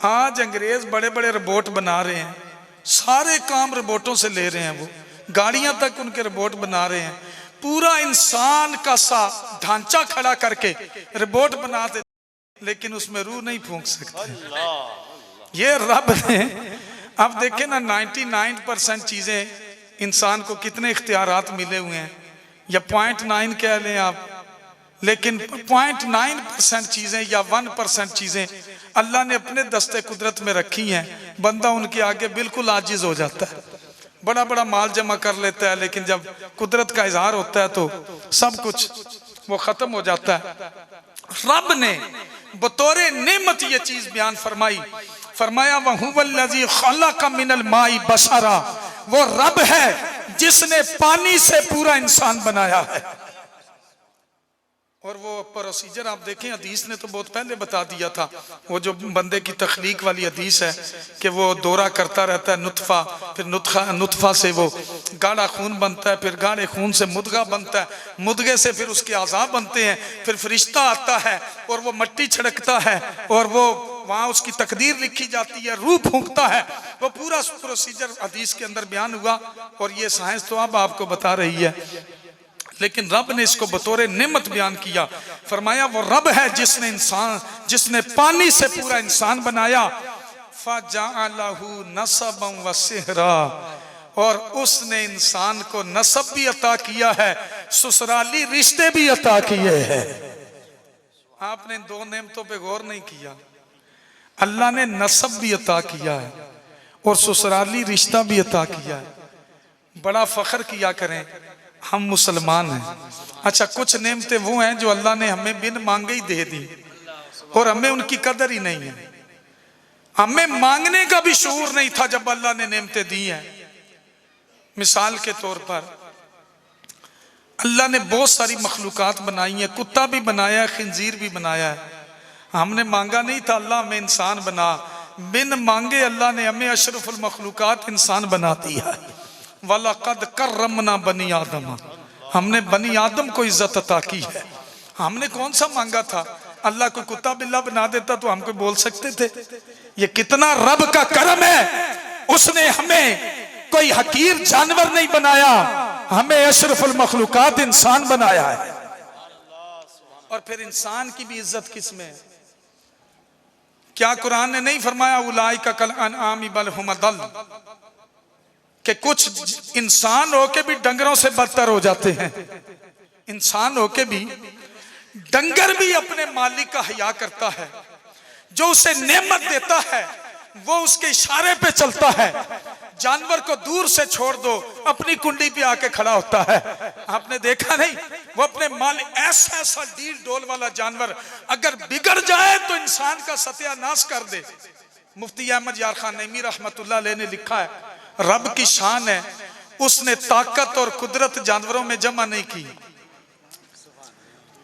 आज अंग्रेज बड़े बड़े रोबोट बना रहे हैं, सारे काम रोबोटों से ले रहे हैं, वो गाड़ियां तक उनके रोबोट बना रहे हैं, पूरा इंसान का सा ढांचा खड़ा करके रोबोट बना दे, लेकिन उसमें रूह नहीं फूंक सकते। ये रब ने, अब देखे ना 99% चीजें इंसान को कितने इख्तियारात मिले हुए हैं, या 0.9 कह लें आप, लेकिन 0.9% चीजें या 1% चीजें अल्लाह ने अपने दस्ते कुदरत में रखी हैं। बंदा उनके आगे बिल्कुल आजिज हो जाता है, बड़ा बड़ा माल जमा कर लेता है, लेकिन जब कुदरत का इजहार होता है तो सब कुछ वो खत्म हो जाता है। रब ने बतौरे नेमत ये चीज बयान फरमाई, फरमाया वहुवल्लज़ी खलक़ मिनल माई बशरा, वो रब है जिसने पानी से पूरा इंसान बनाया है। और वो प्रोसीजर आप देखें, हदीस ने तो बहुत पहले बता दिया था, वो जो बंदे की तख्लीक वाली हदीस है कि वो दौरा करता रहता है नुतफा, फिर नुतफा से वो गाढ़ा खून बनता है, फिर गाढ़े खून से मुदगा बनता है, मुदगे से फिर उसके आज़ा बनते हैं, फिर फरिश्ता आता है और वो मट्टी छिड़कता है और वो वहाँ उसकी तकदीर लिखी जाती है, रूह फूंकता है, वो पूरा प्रोसीजर हदीस के अंदर बयान हुआ। और ये साइंस तो अब आपको बता रही है, लेकिन रब ने इसको बतौर नेमत बयान किया। फरमाया वो रब है जिसने पानी से पूरा इंसान बनाया, फजअलहु नसबन व सिहरा, और उसने इंसान को नसब भी अता किया है, ससुराली रिश्ते भी अता किए हैं। आपने इन दो नेमतों पे गौर नहीं किया। अल्लाह ने नसब भी अता किया है और ससुराली रिश्ता भी अता किया है। बड़ा फख्र किया करें हम मुसलमान हैं। अच्छा, कुछ नेमतें वो हैं जो अल्लाह ने हमें बिन मांगे ही दे दी और हमें उनकी कदर ही नहीं है। हमें मांगने का भी शऊर नहीं था जब अल्लाह ने नेमतें दी हैं। मिसाल के तौर पर अल्लाह ने बहुत सारी मखलूकात बनाई है, कुत्ता भी बनाया है, खिंजीर भी बनाया है। हमने मांगा नहीं था, अल्लाह हमें इंसान बना। बिन मांगे अल्लाह ने हमें अशरफुल मखलूकात इंसान बना दिया। वलक़द कर्रमना बनी आदम, हमने बनी आदम को इज्जत अता की है। हमने कौन सा मांगा था? अल्लाह को कुत्ता बिल्ला बना देता तो हम कोई बोल सकते थे? ये कितना रब का करम है, उसने हमें कोई हकीर जानवर नहीं बनाया, हमें अशरफुल मखलूकात इंसान बनाया है। और फिर इंसान की भी इज्जत किस में है? क्या कुरान ने नहीं फरमाया उलाइका कल अनआम बल हुम अदल, कि कुछ इंसान होके भी डंगरों से बदतर हो जाते हैं। इंसान होके भी डंगर भी अपने मालिक का हया करता है, जो उसे नेमत देता है वो उसके इशारे पे चलता है। जानवर को दूर से छोड़ दो, अपनी कुंडी पे आके खड़ा होता है। आपने देखा नहीं, वो अपने मालिक, ऐसा ऐसा डील डोल वाला जानवर अगर बिगड़ जाए तो इंसान का सत्यानाश कर दे। मुफ्ती अहमद यार खान नईमी रहमतुल्लाह अलैह ने लिखा है, रब की शान है, उसने ताकत और कुदरत जानवरों में जमा नहीं की,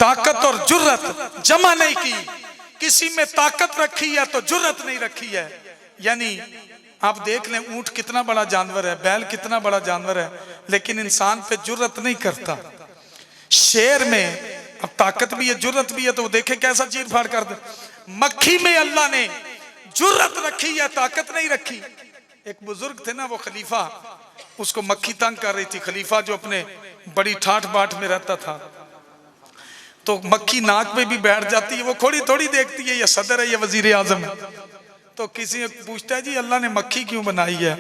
ताकत और जुर्रत जमा नहीं की। किसी में ताकत रखी है तो जुर्रत नहीं रखी है। यानी आप देख लें, ऊंट कितना बड़ा जानवर है, बैल कितना बड़ा जानवर है, लेकिन इंसान पे जुर्रत नहीं करता। शेर में अब ताकत भी है, जुर्रत भी है, तो देखे कैसा चीर फाड़ कर दे। मक्खी में अल्लाह ने जुर्रत रखी है, ताकत नहीं रखी। एक बुजुर्ग थे ना, वो खलीफा, उसको मक्खी तंग कर रही थी। खलीफा जो अपने बड़ी ठाठ बाट में रहता था, तो मक्खी नाक में भी बैठ जाती है, वो थोड़ी थोड़ी देखती है ये सदर है, ये वजीर आजम है। तो किसी पूछता है जी अल्लाह ने मक्खी क्यों बनाई है?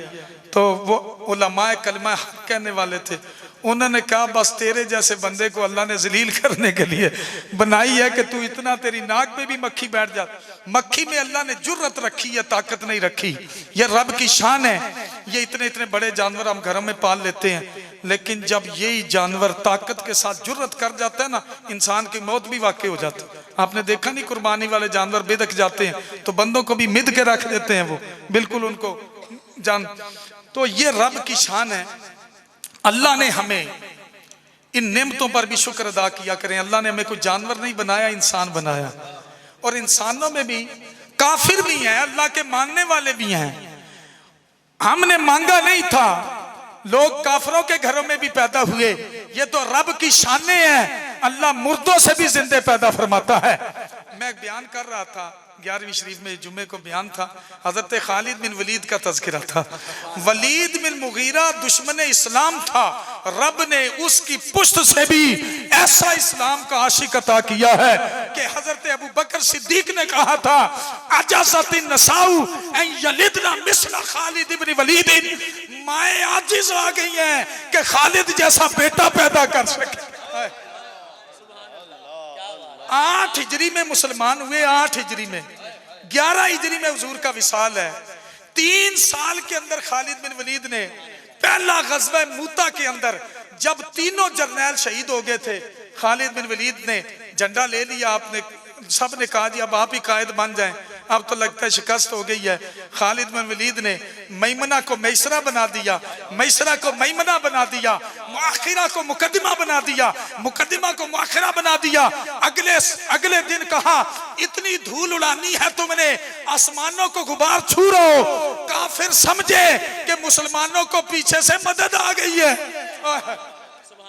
तो वो उलमाए कलमा हक कहने वाले थे, उन्होंने कहा बस तेरे जैसे बंदे को अल्लाह ने जलील करने के लिए बनाई है कि तू इतना, तेरी नाक में भी मक्खी बैठ जा। मक्खी में अल्लाह ने जुर्रत रखी है, ताकत नहीं रखी। ये रब की शान है। ये इतने इतने बड़े जानवर हम घरों में पाल लेते हैं, लेकिन जब यही जानवर ताकत के साथ जुर्रत कर जाता है ना, इंसान की मौत भी वाकई हो जाती है। आपने देखा नहीं, कुर्बानी वाले जानवर बिदक जाते हैं तो बंदों को भी मिद के रख देते हैं, वो बिल्कुल उनको जान। तो ये रब की शान है। अल्लाह ने हमें इन नेमतों पर भी शुक्र अदा किया करें। अल्लाह ने हमें कोई जानवर नहीं बनाया, इंसान बनाया। और इंसानों में भी काफिर भी हैं, अल्लाह के मानने वाले भी हैं। हमने मांगा नहीं था, लोग काफिरों के घरों में भी पैदा हुए। ये तो रब की शाने हैं। अल्लाह मुर्दों से भी जिंदे पैदा फरमाता है। मैं बयान कर रहा था 11वीं शरीफ में, जुम्मे को बयान था, हजरत खालिद बिन वलीद का तज़किरा था। वलीद बिन मुगीरा दुश्मन इस्लाम था, रब ने उसकी पुश्त से भी ऐसा इस्लाम का आशिक अता किया है कि हजरत अबू बकर सिद्दीक ने कहा था, अजाज़तिन नसाउ अन यलिदना मिस्ल खालिद बिन वलीद, माए आजिज आ गई हैं कि खालिद जैसा बेटा पैदा कर सके। 8 हिजरी में मुसलमान हुए, 8 हिजरी में, 11 हिजरी में हुजूर का विसाल है। 3 साल के अंदर खालिद बिन वलीद ने पहला गज़वा मूता के अंदर, जब तीनों जर्नैल शहीद हो गए थे, खालिद बिन वलीद ने झंडा ले लिया। आपने सब ने कहा जी अब आप ही कायद बन जाएं, अब तो लगता है शिकस्त हो गई है। खालिद बिन वलीद ने मैमना को मैसरा बना दिया, मैसरा को मैमना बना दिया, मुआखिरा को मुकद्दमा बना दिया, मुकद्दमा को मुआखिरा बना दिया। अगले दिन कहा इतनी धूल उड़ानी है तुमने, आसमानों को गुबार छू रहे हो। काफिर समझे कि मुसलमानों को पीछे से मदद आ गई है।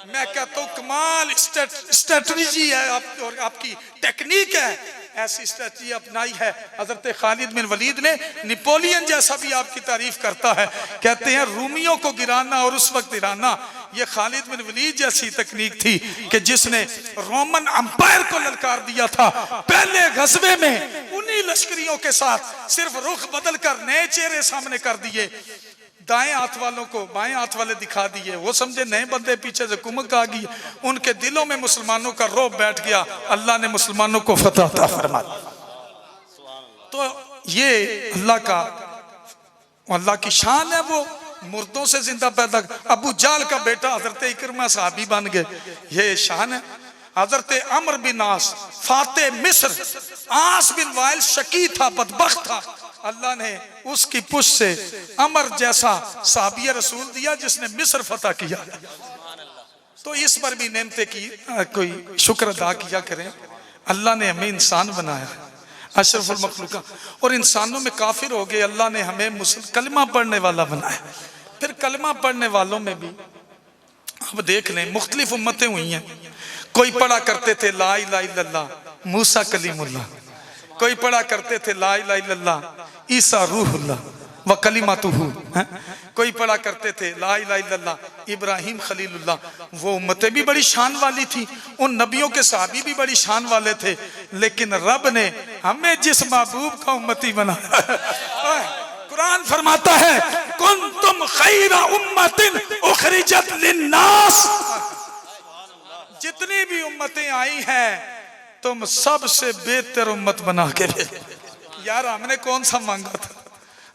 मैं कहता हूँ कमाल स्ट्रेटजी है, आपकी टेक्निक है। ऐसी स्ट्रेटजी अपनाई है। हजरत खालिद बिन वलीद ने नेपोलियन जैसा भी आपकी तारीफ करता है, कहते हैं रूमियों को गिराना और उस वक्त गिराना, ये खालिद बिन वलीद जैसी तकनीक थी कि जिसने रोमन अंपायर को ललकार दिया था। पहले गज़वे में उन्हीं लश्करियों के साथ सिर्फ रुख बदल कर नए चेहरे सामने कर दिए, दाएं हाथ वालों को बाएं हाथ वाले दिखा दिए, वो समझे नए बंदे, पीछे से कुमक आ गई, उनके दिलों में मुसलमानों का रौब बैठ गया। अल्लाह ने मुसलमानों को फतह अता फरमा। तो ये अल्लाह की शान है, वो मुर्दों से जिंदा पैदा। अबू जाल का बेटा हजरत इकरमा साहबी बन गए, ये शान है। हजरत अमर बिन आस फाते मिस्र, आस बिन वाइल शकी था, बदबख्त था, अल्लाह ने उसकी पुश से अमर जैसा साहबी रसूल दिया जिसने मिस्र फतह किया। तो इस पर भी नेमते की कोई शुक्र अदा किया करें। अल्लाह ने हमें इंसान बनाया, अशरफुल मखलूका, और इंसानों में काफिर हो गए, अल्लाह ने हमें कलमा पढ़ने वाला बनाया। फिर कलमा पढ़ने वालों में भी अब देख लें मुख्तलिफ उम्मतें हुई हैं। कोई पढ़ा करते थे ला इलाहा इल्लल्लाह मूसा कलीमुल्लाह, कोई पढ़ा करते थे ला इलाहा इल्लल्लाह ईसा रूहुल्लाह व कलिमातुहू, कोई पढ़ा करते थे ला इलाहा इल्लल्लाह इब्राहिम खलीलुल्लाह। वो उम्मतें भी बड़ी शान वाली थी, उन नबियों के सहाबी भी बड़ी शान वाले थे, लेकिन रब ने हमें जिस महबूब का उम्मती बनाया, कुरान फरमाता है कुंतुम खैरा उम्मतिन उखरिजत लिन्नास, जितनी भी उम्मतें आई हैं तुम सबसे बेहतर उम्मत बना के भेजे। यार हमने कौन सा मांगा था,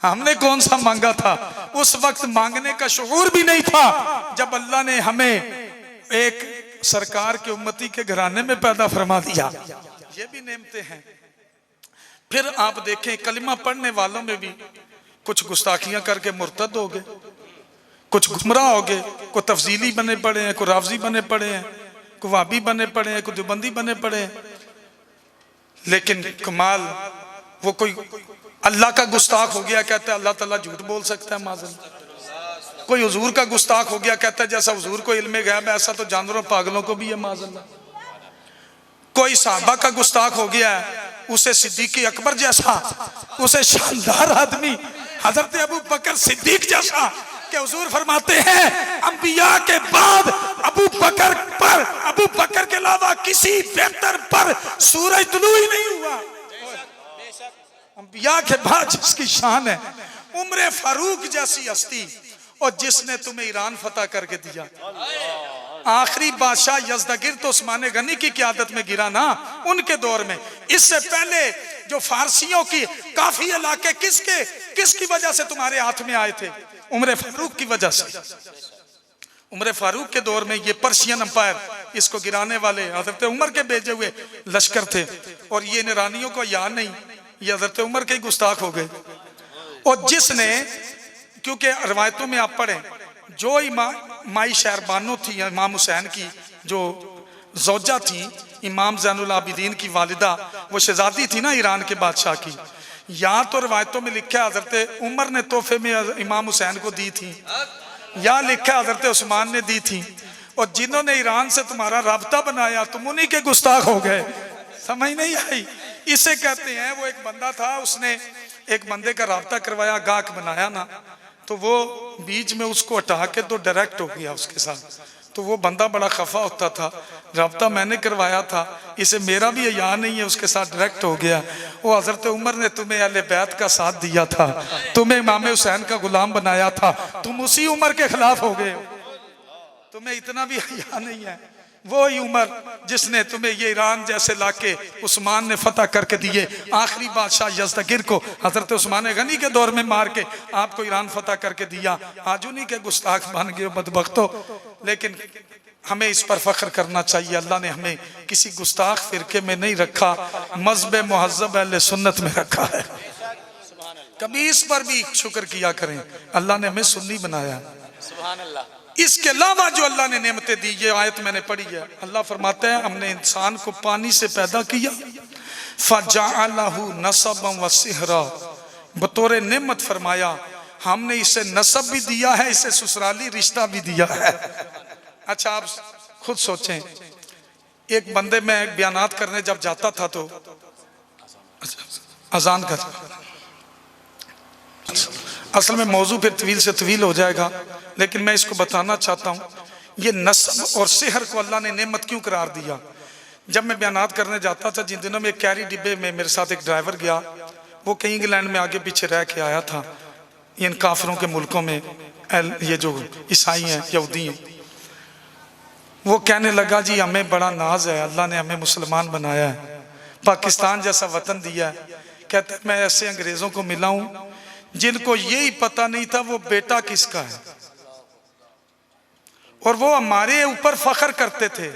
हमने कौन सा मांगा था? उस वक्त मांगने का शुऊर भी नहीं था जब अल्लाह ने हमें एक सरकार के उम्मती के घराने में पैदा फरमा दिया। ये भी नेमते हैं। फिर आप देखें कलिमा पढ़ने वालों में भी कुछ गुस्ताखियां करके मुर्तद हो गए, कुछ गुमराह हो गए, कोई तफजीली बने पड़े हैं, कोई रावजी बने पड़े हैं, कोई वाबी बने पड़े हैं, कोई देवबंदी बने पड़े हैं। लेकिन कमाल, वो कोई अल्लाह का गुस्ताख हो गया, कहता है अल्लाह ताला झूठ बोल सकता है माज़अल्लाह। कोई हुजूर का गुस्ताख हो गया, कहता है जैसा हुजूर को इल्मे गैब है ऐसा तो जानवरों पागलों को भी है माज़अल्लाह। कोई सहाबा का गुस्ताख हो गया है, उसे सिद्दीक़ अकबर जैसा, उसे शानदार आदमी हजरत अबू बकर सिद्दीक जैसा, कि हुजूर फरमाते हैं अंबिया के बाद अबू बकर के अलावा किसी बेहतर पर सूरज तुलू ही नहीं हुआ। अंबिया के बाद जिसकी शान है, उम्र फारूक जैसी हस्ती, और जिसने तुम्हें ईरान फतह करके दिया। आखिरी बादशाह यज़दगिर तो उस्मान गनी की क़यादत में गिरा ना, उनके दौर में। इससे पहले जो फारसियों की काफी इलाके किसकी वजह से तुम्हारे हाथ में आए थे? उम्र फारूक की वजह से। उम्र फारूक के दौर में ये पर्शियन अंपायर, इसको गिराने वाले हजरत उमर के भेजे हुए लश्कर थे, और ये ईरानियों को याद नहीं, ये हजरत उमर के गुस्ताख हो गए। और जिसने, क्योंकि रवायतों में आप पढ़े, जो माई शहरबानो थी इमाम हुसैन की जो ज़ौजा थी, इमाम ज़ैनुल आबिदीन की वालिदा, वो शहजादी थी ना ईरान के बादशाह की। या तो रवायतों में लिखा हजरत उमर ने तोहफे में इमाम हुसैन को दी थी, या लिखा हजरत उस्मान ने दी थी। और जिन्होंने ईरान से तुम्हारा राब्ता बनाया तुम उन्हीं के गुस्ताख हो गए। समझ नहीं आई? इसे कहते हैं, वो एक बंदा था, उसने एक बंदे का राब्ता करवाया, गाहक बनाया ना, तो वो बीच में उसको हटा के तो डायरेक्ट हो गया उसके साथ। तो वो बंदा बड़ा खफा होता था, राब्ता मैंने करवाया था, इसे मेरा भी याद नहीं है, उसके साथ डायरेक्ट हो गया। वो हजरत उमर ने तुम्हें अहले बैत का साथ दिया था, तुम्हें इमाम हुसैन का गुलाम बनाया था, तुम उसी उमर के खिलाफ हो गए, तुम्हें इतना भी याद नहीं है। वो ही उमर जिसने तुम्हें ये ईरान जैसे लाके उस्मान ने फतह करके दिए, आखिरी बादशाह यज़दगिर को हजरत उस्मान गनी के दौर में मार के आपको ईरान फतह करके दिया। आज उन्हीं के गुस्ताख बन गए बदबख्तो। लेकिन हमें इस पर फख्र करना चाहिए, अल्लाह ने हमें किसी गुस्ताख फिरके में नहीं रखा, मज़हब मुहज़्ज़ब अहले सुन्नत में रखा है। कभी इस पर भी शुक्र किया करें, अल्लाह ने हमें सुन्नी बनाया। इसके अलावा जो अल्लाह ने नेमतें दी, ये आयत मैंने पढ़ी है, अल्लाह फरमाता है हमने इंसान को पानी से पैदा किया, फजअलहु नसबन व सिहरा, बतौर नेमत फरमाया हमने इसे नसब भी दिया है, इसे ससुराली रिश्ता भी दिया है। अच्छा आप खुद सोचें, एक बंदे में बयानात करने जब जाता था तो अजान कर। असल में मौजू फिर तवील से तवील हो जाएगा, लेकिन मैं इसको बताना चाहता हूँ ये नस्ब और सेहर को अल्लाह ने नेमत क्यों करार दिया। जब मैं बयानात करने जाता था, जिन दिनों में कैरी डिब्बे में मेरे साथ एक ड्राइवर गया, वो कहीं इंग्लैंड में आगे पीछे रह के आया था, इन काफिरों के मुल्कों में, ये जो ईसाई हैं, यहूदी हैं। वो कहने लगा जी हमें बड़ा नाज है, अल्लाह ने हमें मुसलमान बनाया है, पाकिस्तान जैसा वतन दिया है। कहते मैं ऐसे अंग्रेज़ों को मिला हूँ जिनको यही पता नहीं था वो बेटा किसका है, और वो हमारे ऊपर फख्र करते थे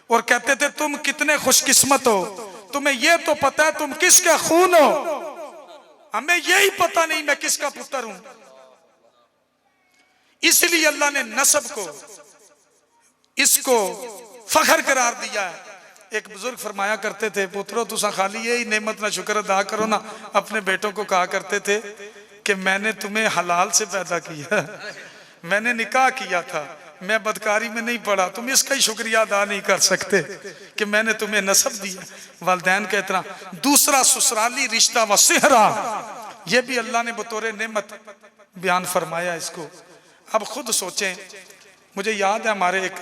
और कहते थे तुम कितने खुशकिस्मत हो, तुम्हें यह तो पता है तुम किसका खून हो, हमें यही पता नहीं मैं किसका पुत्र हूं। इसलिए अल्लाह ने नस्ब को, इसको फख्र करार दिया है। एक बुजुर्ग फरमाया करते थे, पुत्रो तुसा खाली यही नेमत ना शुक्र अदा करो ना। अपने बेटों को कहा करते थे कि मैंने तुम्हें हलाल से पैदा किया, मैंने निकाह किया था, मैं बदकारी में नहीं पड़ा, तुम इसका ही शुक्रिया अदा नहीं कर सकते कि मैंने तुम्हें नस्ब दिया, वालिदैन का इतना। दूसरा ससुराली रिश्ता व सेहरा, ये भी अल्लाह ने बतौर नेमत बयान फरमाया इसको। अब खुद सोचें, मुझे याद है हमारे एक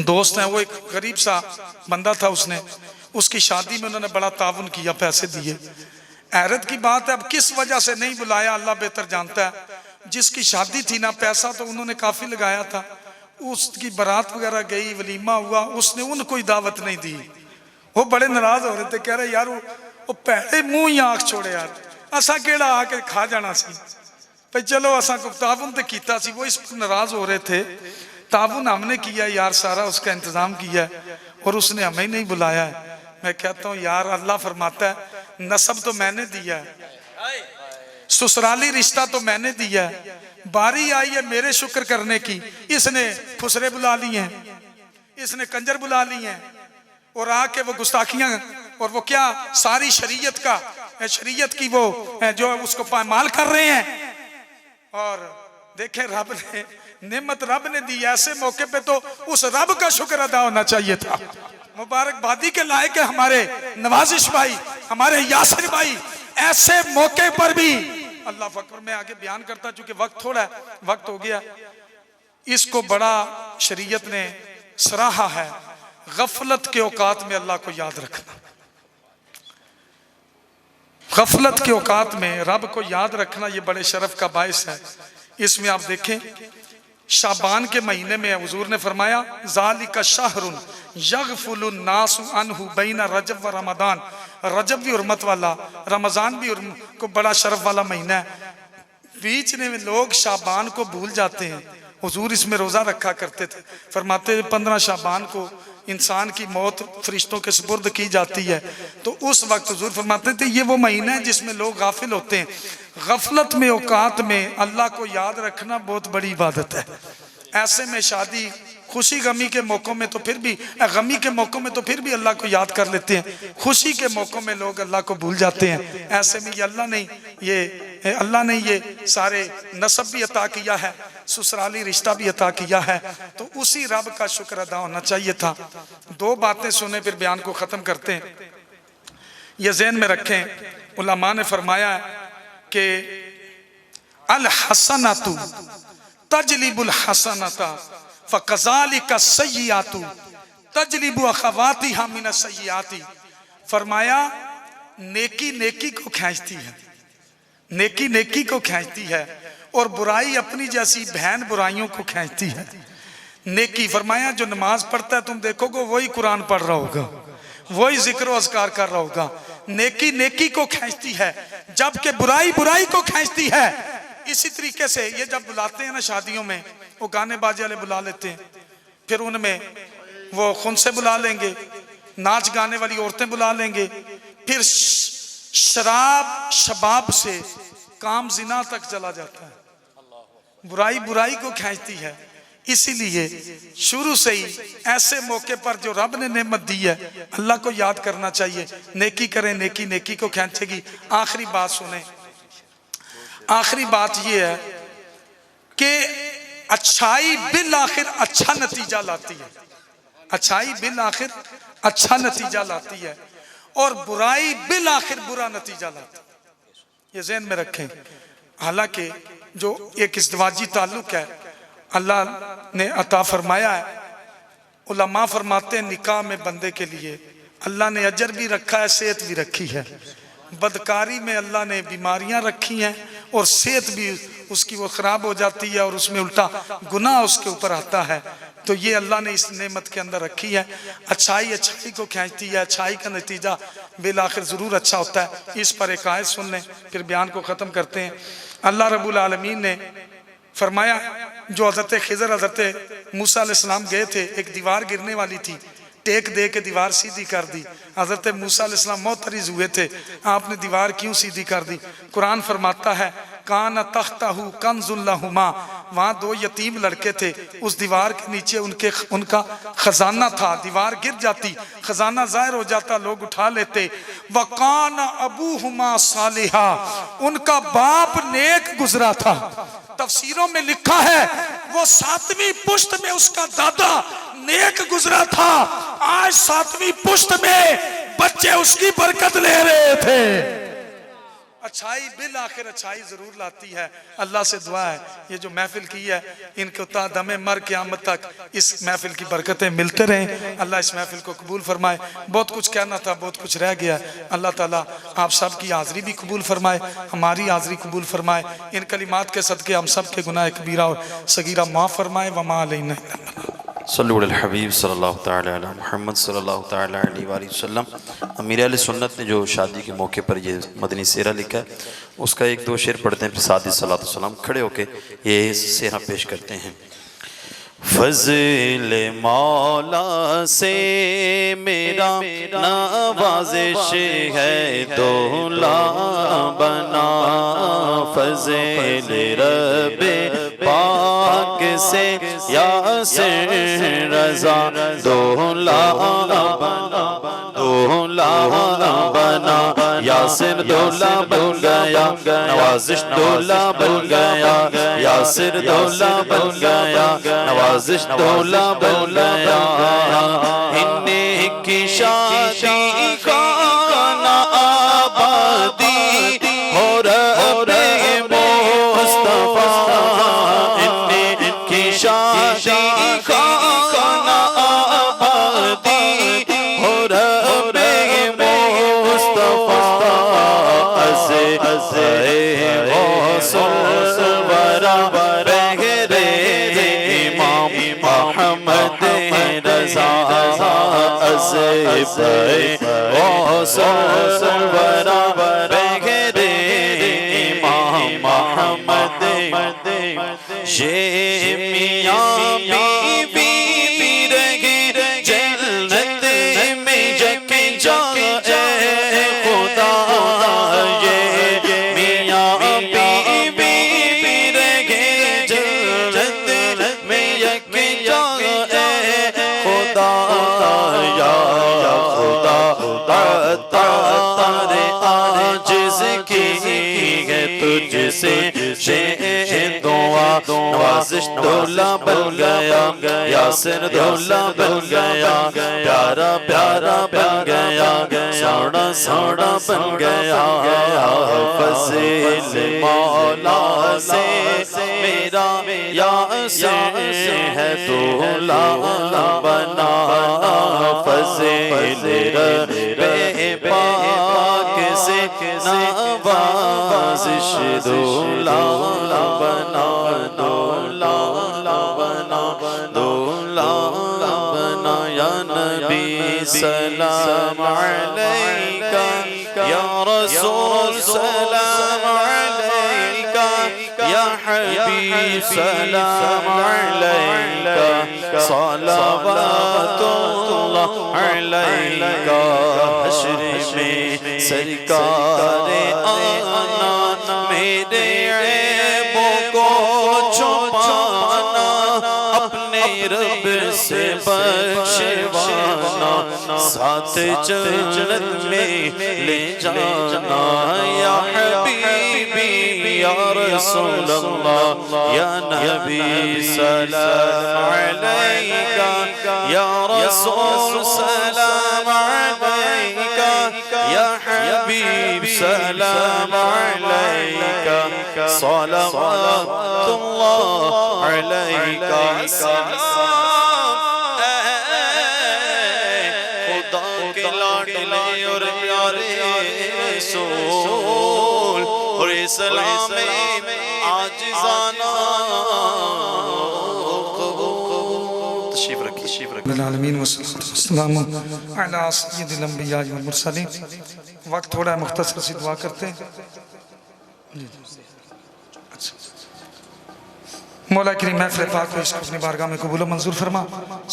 दोस्त हैं, वो एक गरीब सा बंदा था, उसकी शादी में उन्होंने बड़ा ताउन किया, पैसे दिए। हैरत की बात है, अब किस वजह से नहीं बुलाया अल्लाह बेहतर जानता है। जिसकी शादी थी ना, पैसा तो उन्होंने काफी लगाया था, उसकी बारात वगैरह गई, वलीमा हुआ, उसने उनको ही दावत नहीं दी। वो बड़े नाराज हो रहे थे, कह रहे यार वो पहले मुंह ही आंख छोड़े यार, असा केड़ा आके खा जाना सी भाई, चलो असा को ताउन तो कीता सी। वो इस पर नाराज हो रहे थे, ताउन हमने किया यार, सारा उसका इंतजाम किया और उसने हमें नहीं बुलाया है। मैं कहता हूँ यार अल्लाह फरमाता है नस्ब तो मैंने दिया है, ससुराली रिश्ता तो मैंने दिया है, बारी आई है मेरे शुक्र करने की, इसने फुसरे बुला लिए हैं, इसने कंजर बुला लिए हैं, और आके वो गुस्ताखियां और वो क्या सारी शरीयत की वो जो उसको पामाल कर रहे हैं। और देखें रब ने नेमत रब ने दी, ऐसे मौके पे तो उस रब का शुक्र अदा होना चाहिए था। मुबारकबादी के लायक है हमारे नवाजिश भाई, हमारे यासिर भाई, ऐसे मौके पर भी अल्लाह अकबर। मैं आगे बयान करता, चूंकि वक्त थोड़ा है, वक्त हो गया। इसको बड़ा शरीयत ने सराहा है, गफलत के औकात में अल्लाह को याद रखना। गफलत के औकात में रब को याद रखना ये बड़े शरफ का बायस है। इसमें आप देखें शाबान के महीने में हुजूर ने फरमाया ज़ालिका शहरुन यगफुलुन नासु अन्हु बैना रजब व रमदान। रजब भी हुर्मत वाला, रमजान भी को बड़ा शरफ वाला महीना है, बीच में लोग शाबान को भूल जाते हैं। हुजूर इसमें रोज़ा रखा करते थे, फरमाते 15 शाबान को इंसान की मौत फरिश्तों के सुपुर्द की जाती है, तो उस वक्त हुजूर फरमाते थे ये वो महीना है जिसमें लोग गाफिल होते हैं। गफलत में औकात में अल्लाह को याद रखना बहुत बड़ी इबादत है। ऐसे में शादी खुशी गमी के मौक़ों में तो फिर भी, गमी के मौक़ों में तो फिर भी अल्लाह को याद कर लेते हैं, खुशी के मौक़ों में लोग अल्लाह को भूल जाते हैं। ऐसे में अल्लाह ने ये सारे नसब भी अता किया है, ससुराली रिश्ता भी अता किया है, तो उसी रब का शुक्र अदा होना चाहिए था। 2 बातें सुने फिर बयान को ख़त्म करते हैं। ये ज़हन में रखें, उलमा ने फरमाया कि अल हसनतु तजलिबुल हसनता फ़क़ज़ालिका सय्यिआतु तजलिबु अख़वातिहा मिन सय्यिआति। फरमाया नेकी नेकी को खींचती है, नेकी नेकी को खींचती है, और बुराई अपनी जैसी बहन बुराइयों को खींचती है। नेकी फरमाया जो नमाज पढ़ता है तुम देखोगे वही कुरान पढ़ रहा होगा, वही जिक्र व अज़कार कर रहा होगा। नेकी नेकी को खींचती है, जबकि बुराई बुराई को खींचती है। इसी तरीके से ये जब बुलाते हैं ना शादियों में, वो गाने बाजे वाले बुला लेते हैं, फिर उनमें वो खुन से बुला लेंगे, नाच गाने वाली औरतें बुला लेंगे, फिर शराब शबाब से काम जिना तक चला जाता है। बुराई बुराई को खींचती है। इसीलिए शुरू से ही ऐसे मौके पर जो रब ने नेमत दी है अल्लाह को याद करना चाहिए। नेकी करें, नेकी नेकी को खींचेगी। आखिरी बात सुने, आखिरी बात यह है कि अच्छाई बिल आखिर अच्छा नतीजा लाती है, अच्छाई बिल आखिर अच्छा नतीजा लाती है। और बुराई बिल आखिर बुरा नतीजा लाती, ये ज़हन में रखें। हालांकि जो एक इज़्दिवाजी ताल्लुक है अल्लाह ने अता फरमाया है, उलमा फरमाते हैं निकाह में बंदे के लिए अल्लाह ने अजर भी रखा है, सेहत भी रखी है। बदकारी में अल्लाह ने बीमारियां रखी हैं और सेहत भी उसकी वो ख़राब हो जाती है और उसमें उल्टा गुनाह उसके ऊपर आता है। तो ये अल्लाह ने इस नेमत के अंदर रखी है। अच्छाई अच्छाई को खींचती है, अच्छाई का नतीजा बिल आखिर ज़रूर अच्छा होता है। इस पर एक आयत सुन लें फिर बयान को ख़त्म करते हैं। अल्लाह रब्बुल आलमीन ने फरमाया, जो हज़रत खिज़र हज़रत मूसा अलैहिस्सलाम गए थे, एक दीवार गिरने वाली थी, टेक दे के दीवार सीधी कर दी। हज़रत मूसा अलैहिस्सलाम मोतरिज़ हुए थे, आपने दीवार क्यों सीधी कर दी? कुरान फरमाता है कान तख्ताहु कंजुल लहुमा, वहाँ दो यतीम लड़के थे, उस दीवार के नीचे उनका खजाना था। दीवार गिर जाती, खजाना ज़ाहिर हो जाता, लोग उठा लेते। वकान अबूहुमा सालिहा, उनका बाप नेक गुजरा था। तफसीरों में लिखा है वो 7वीं पुश्त में उसका दादा नेक गुजरा था। आज 7वीं पुश्त में बच्चे उसकी बरकत ले रहे थे। अच्छाई बिल आखिर अच्छाई जरूर लाती है। अल्लाह से दुआ है ये जो महफिल की है इनको ता दमे मर क़यामत तक इस महफिल की बरकतें मिलते रहें। अल्लाह इस महफिल को कबूल फरमाए। बहुत कुछ कहना था, बहुत कुछ रह गया। अल्लाह ताला आप सब की हाज़िरी भी कबूल फरमाए, हमारी हाज़िरी कबूल फरमाए। इन कलिमात के सदके हम सब के गुनाह कबीरा और सगीरा माफ़ फरमाए। वमा अलैना सल्लल्लाहु अलैहि हबीब सल्लल्लाहु तआला अला मुहम्मद सल्लल्लाहु तआला अलैहि वसल्लम। अमीर अहले सुन्नत ने जो शादी के मौके पर ये मदनी सेहरा लिखा है उसका एक दो शेर पढ़ते हैं, फिर साथ ही सल्लल्लाहु अलैहि वसल्लम खड़े होके ये सेहरा पेश करते हैं। फज़ल मौला से मेरा नवाज़िश है दूल्हा बना, फज़ल रब्बे पाक से यासिर रज़ा दूल्हा बना, दूल्हा बना, यासिर दूल्हा बन गया, नवाज़िश दूल्हा बन गया, यासिर दूल्हा बन गया, नवाज़िश दूल्हा बन गया। इन्हीं की शादी का ना आबादी हो रहे मुस्तफा, इन्हीं की शादी का ना आबादी हो रहे मुस्तफा। अज़े अज़े गौसुलवरा बहरे इमाम मोहम्मद रज़ा, अज़े गौसुलवरा बहरे इमाम मोहम्मद। ये मियाँ बीवी रहे जन्नत में जके जाए खुदा, ये मियाँ बीवी रहे जन्नत में जके जाए खुदा। या खुदा तारे आजिज़ की है तुझसे दुआ, नवाज़िश दूल्हा बन गया, यासिर दूल्हा बन गया, प्यारा प्यारा बन गया, सोना सोना बन गया। फज़ल मौला से मेरा यासिर है दूल्हा बना, फज़ल रब्बे पाक से नवाज़िश दूल्हा बना, दूल्हा बना, दूल्हा बना। या नबी सलाम अलैका, या रसूल सलाम अलैका, या हबीब सलाम अलैका, सलावतुल्लाह अलैका। हश्र में सरकारे आना, मेरे ऐबों को छुपाना, अपने रब से बख्शवाना, साथ जन्नत में ले जाना। या हबीबी या रसूल अल्लाह, या नबी सलाम अलैका, या रसूल सलाम अलैका, या हबीब सलाम अलैका सलावतुल्लाह अलैका खुदा के लाडले और प्यारे रसूल और इस्लाम में आजिज़ाना तशरीफ रखिए आलमीन वस्सलामु अला सय्यिदिल अंबिया वल मुरसलीन। वक्त थोड़ा मुख्तसर सी दुआ करते हैं। मौला करीम महफ़िल पाक को इसको अपनी बारगाह में कबूल मंजूर फरमा।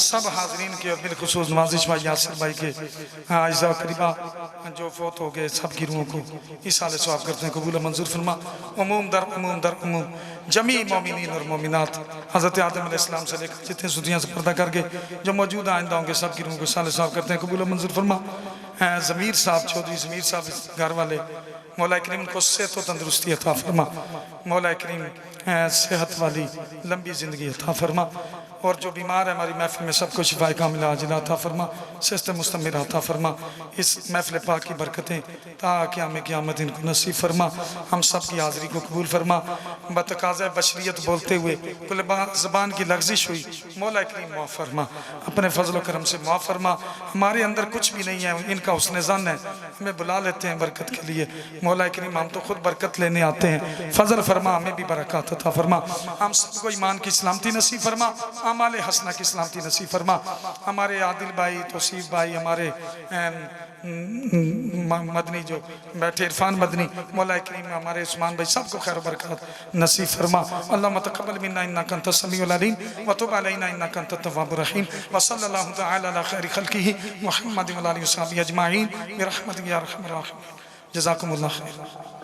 सब हाज़रीन के और बिलखुसूस नवाज़िश भाई यासिर भाई के आइज़ा करीबा जो फौत हो गए सब की रूहों को इस साल सवाब करते हैं कबूल मंजूर फरमा। उमूम दर उमूम जमी मोमिनीन और मोमिनात हज़रत आदम अलैहिस्सलाम से लेकर जितने दुनिया से पर्दा करके जो मौजूद आइंदा होंगे सब की रूहों को साल सवाब करते हैं कबूल मंजूर फरमा। ज़मीर साहब चौधरी ज़मीर साहब घर वाले मौला करीम को सेहत व तंदुरुस्ती अता फरमा। मौला करीम सेहत वाली लंबी ज़िंदगी अता फरमा और जो बीमार है हमारी महफिल में सबको शिफाए कामिला आजिला अता फरमा, सेहत मुस्तमिर अता फरमा। इस महफिल पाक की बरकतें ता क़याम क़यामत इनको नसीब फरमा। हम सब की हाज़िरी को कबूल फरमा। बतकाज़ा बशरियत बोलते हुए कुल ज़बान की लग़ज़िश हुई, मौला करीम माफ़ फरमा, अपने फजल व करम से माफ़ फरमा। हमारे अंदर कुछ भी नहीं है, इनका हुस्न ज़न है, हमें बुला लेते हैं बरकत के लिए। मौला करीम हम तो खुद बरकत लेने आते हैं, फजल फरमा, हमें भी बरकत अता फरमा। हम सबको ईमान की सलामती नसीब फरमा, अमाल हसना की सलामती नसीब फरमा। हमारे आदिल भाई, तौसीफ भाई, हमारे मदनी जो बैठे इरफान मदनी, मौला करीम हमारे उस्मान भाई, सबको खैर बरकत नसीब फरमा। अल्लाहुम्मा तक़ब्बल मिन्ना इन्नका अंतस समीउल अलीम व तुब अलैना इन्नका अंतत तव्वाबुर रहीम व सल्लल्लाहु तआला अला खैरि खल्क़िही मुहम्मद व आलिहि व सहबिही अजमाईन बिरहमतिका या अरहमर राहिमीन। जज़ाकुमुल्लाह खैर।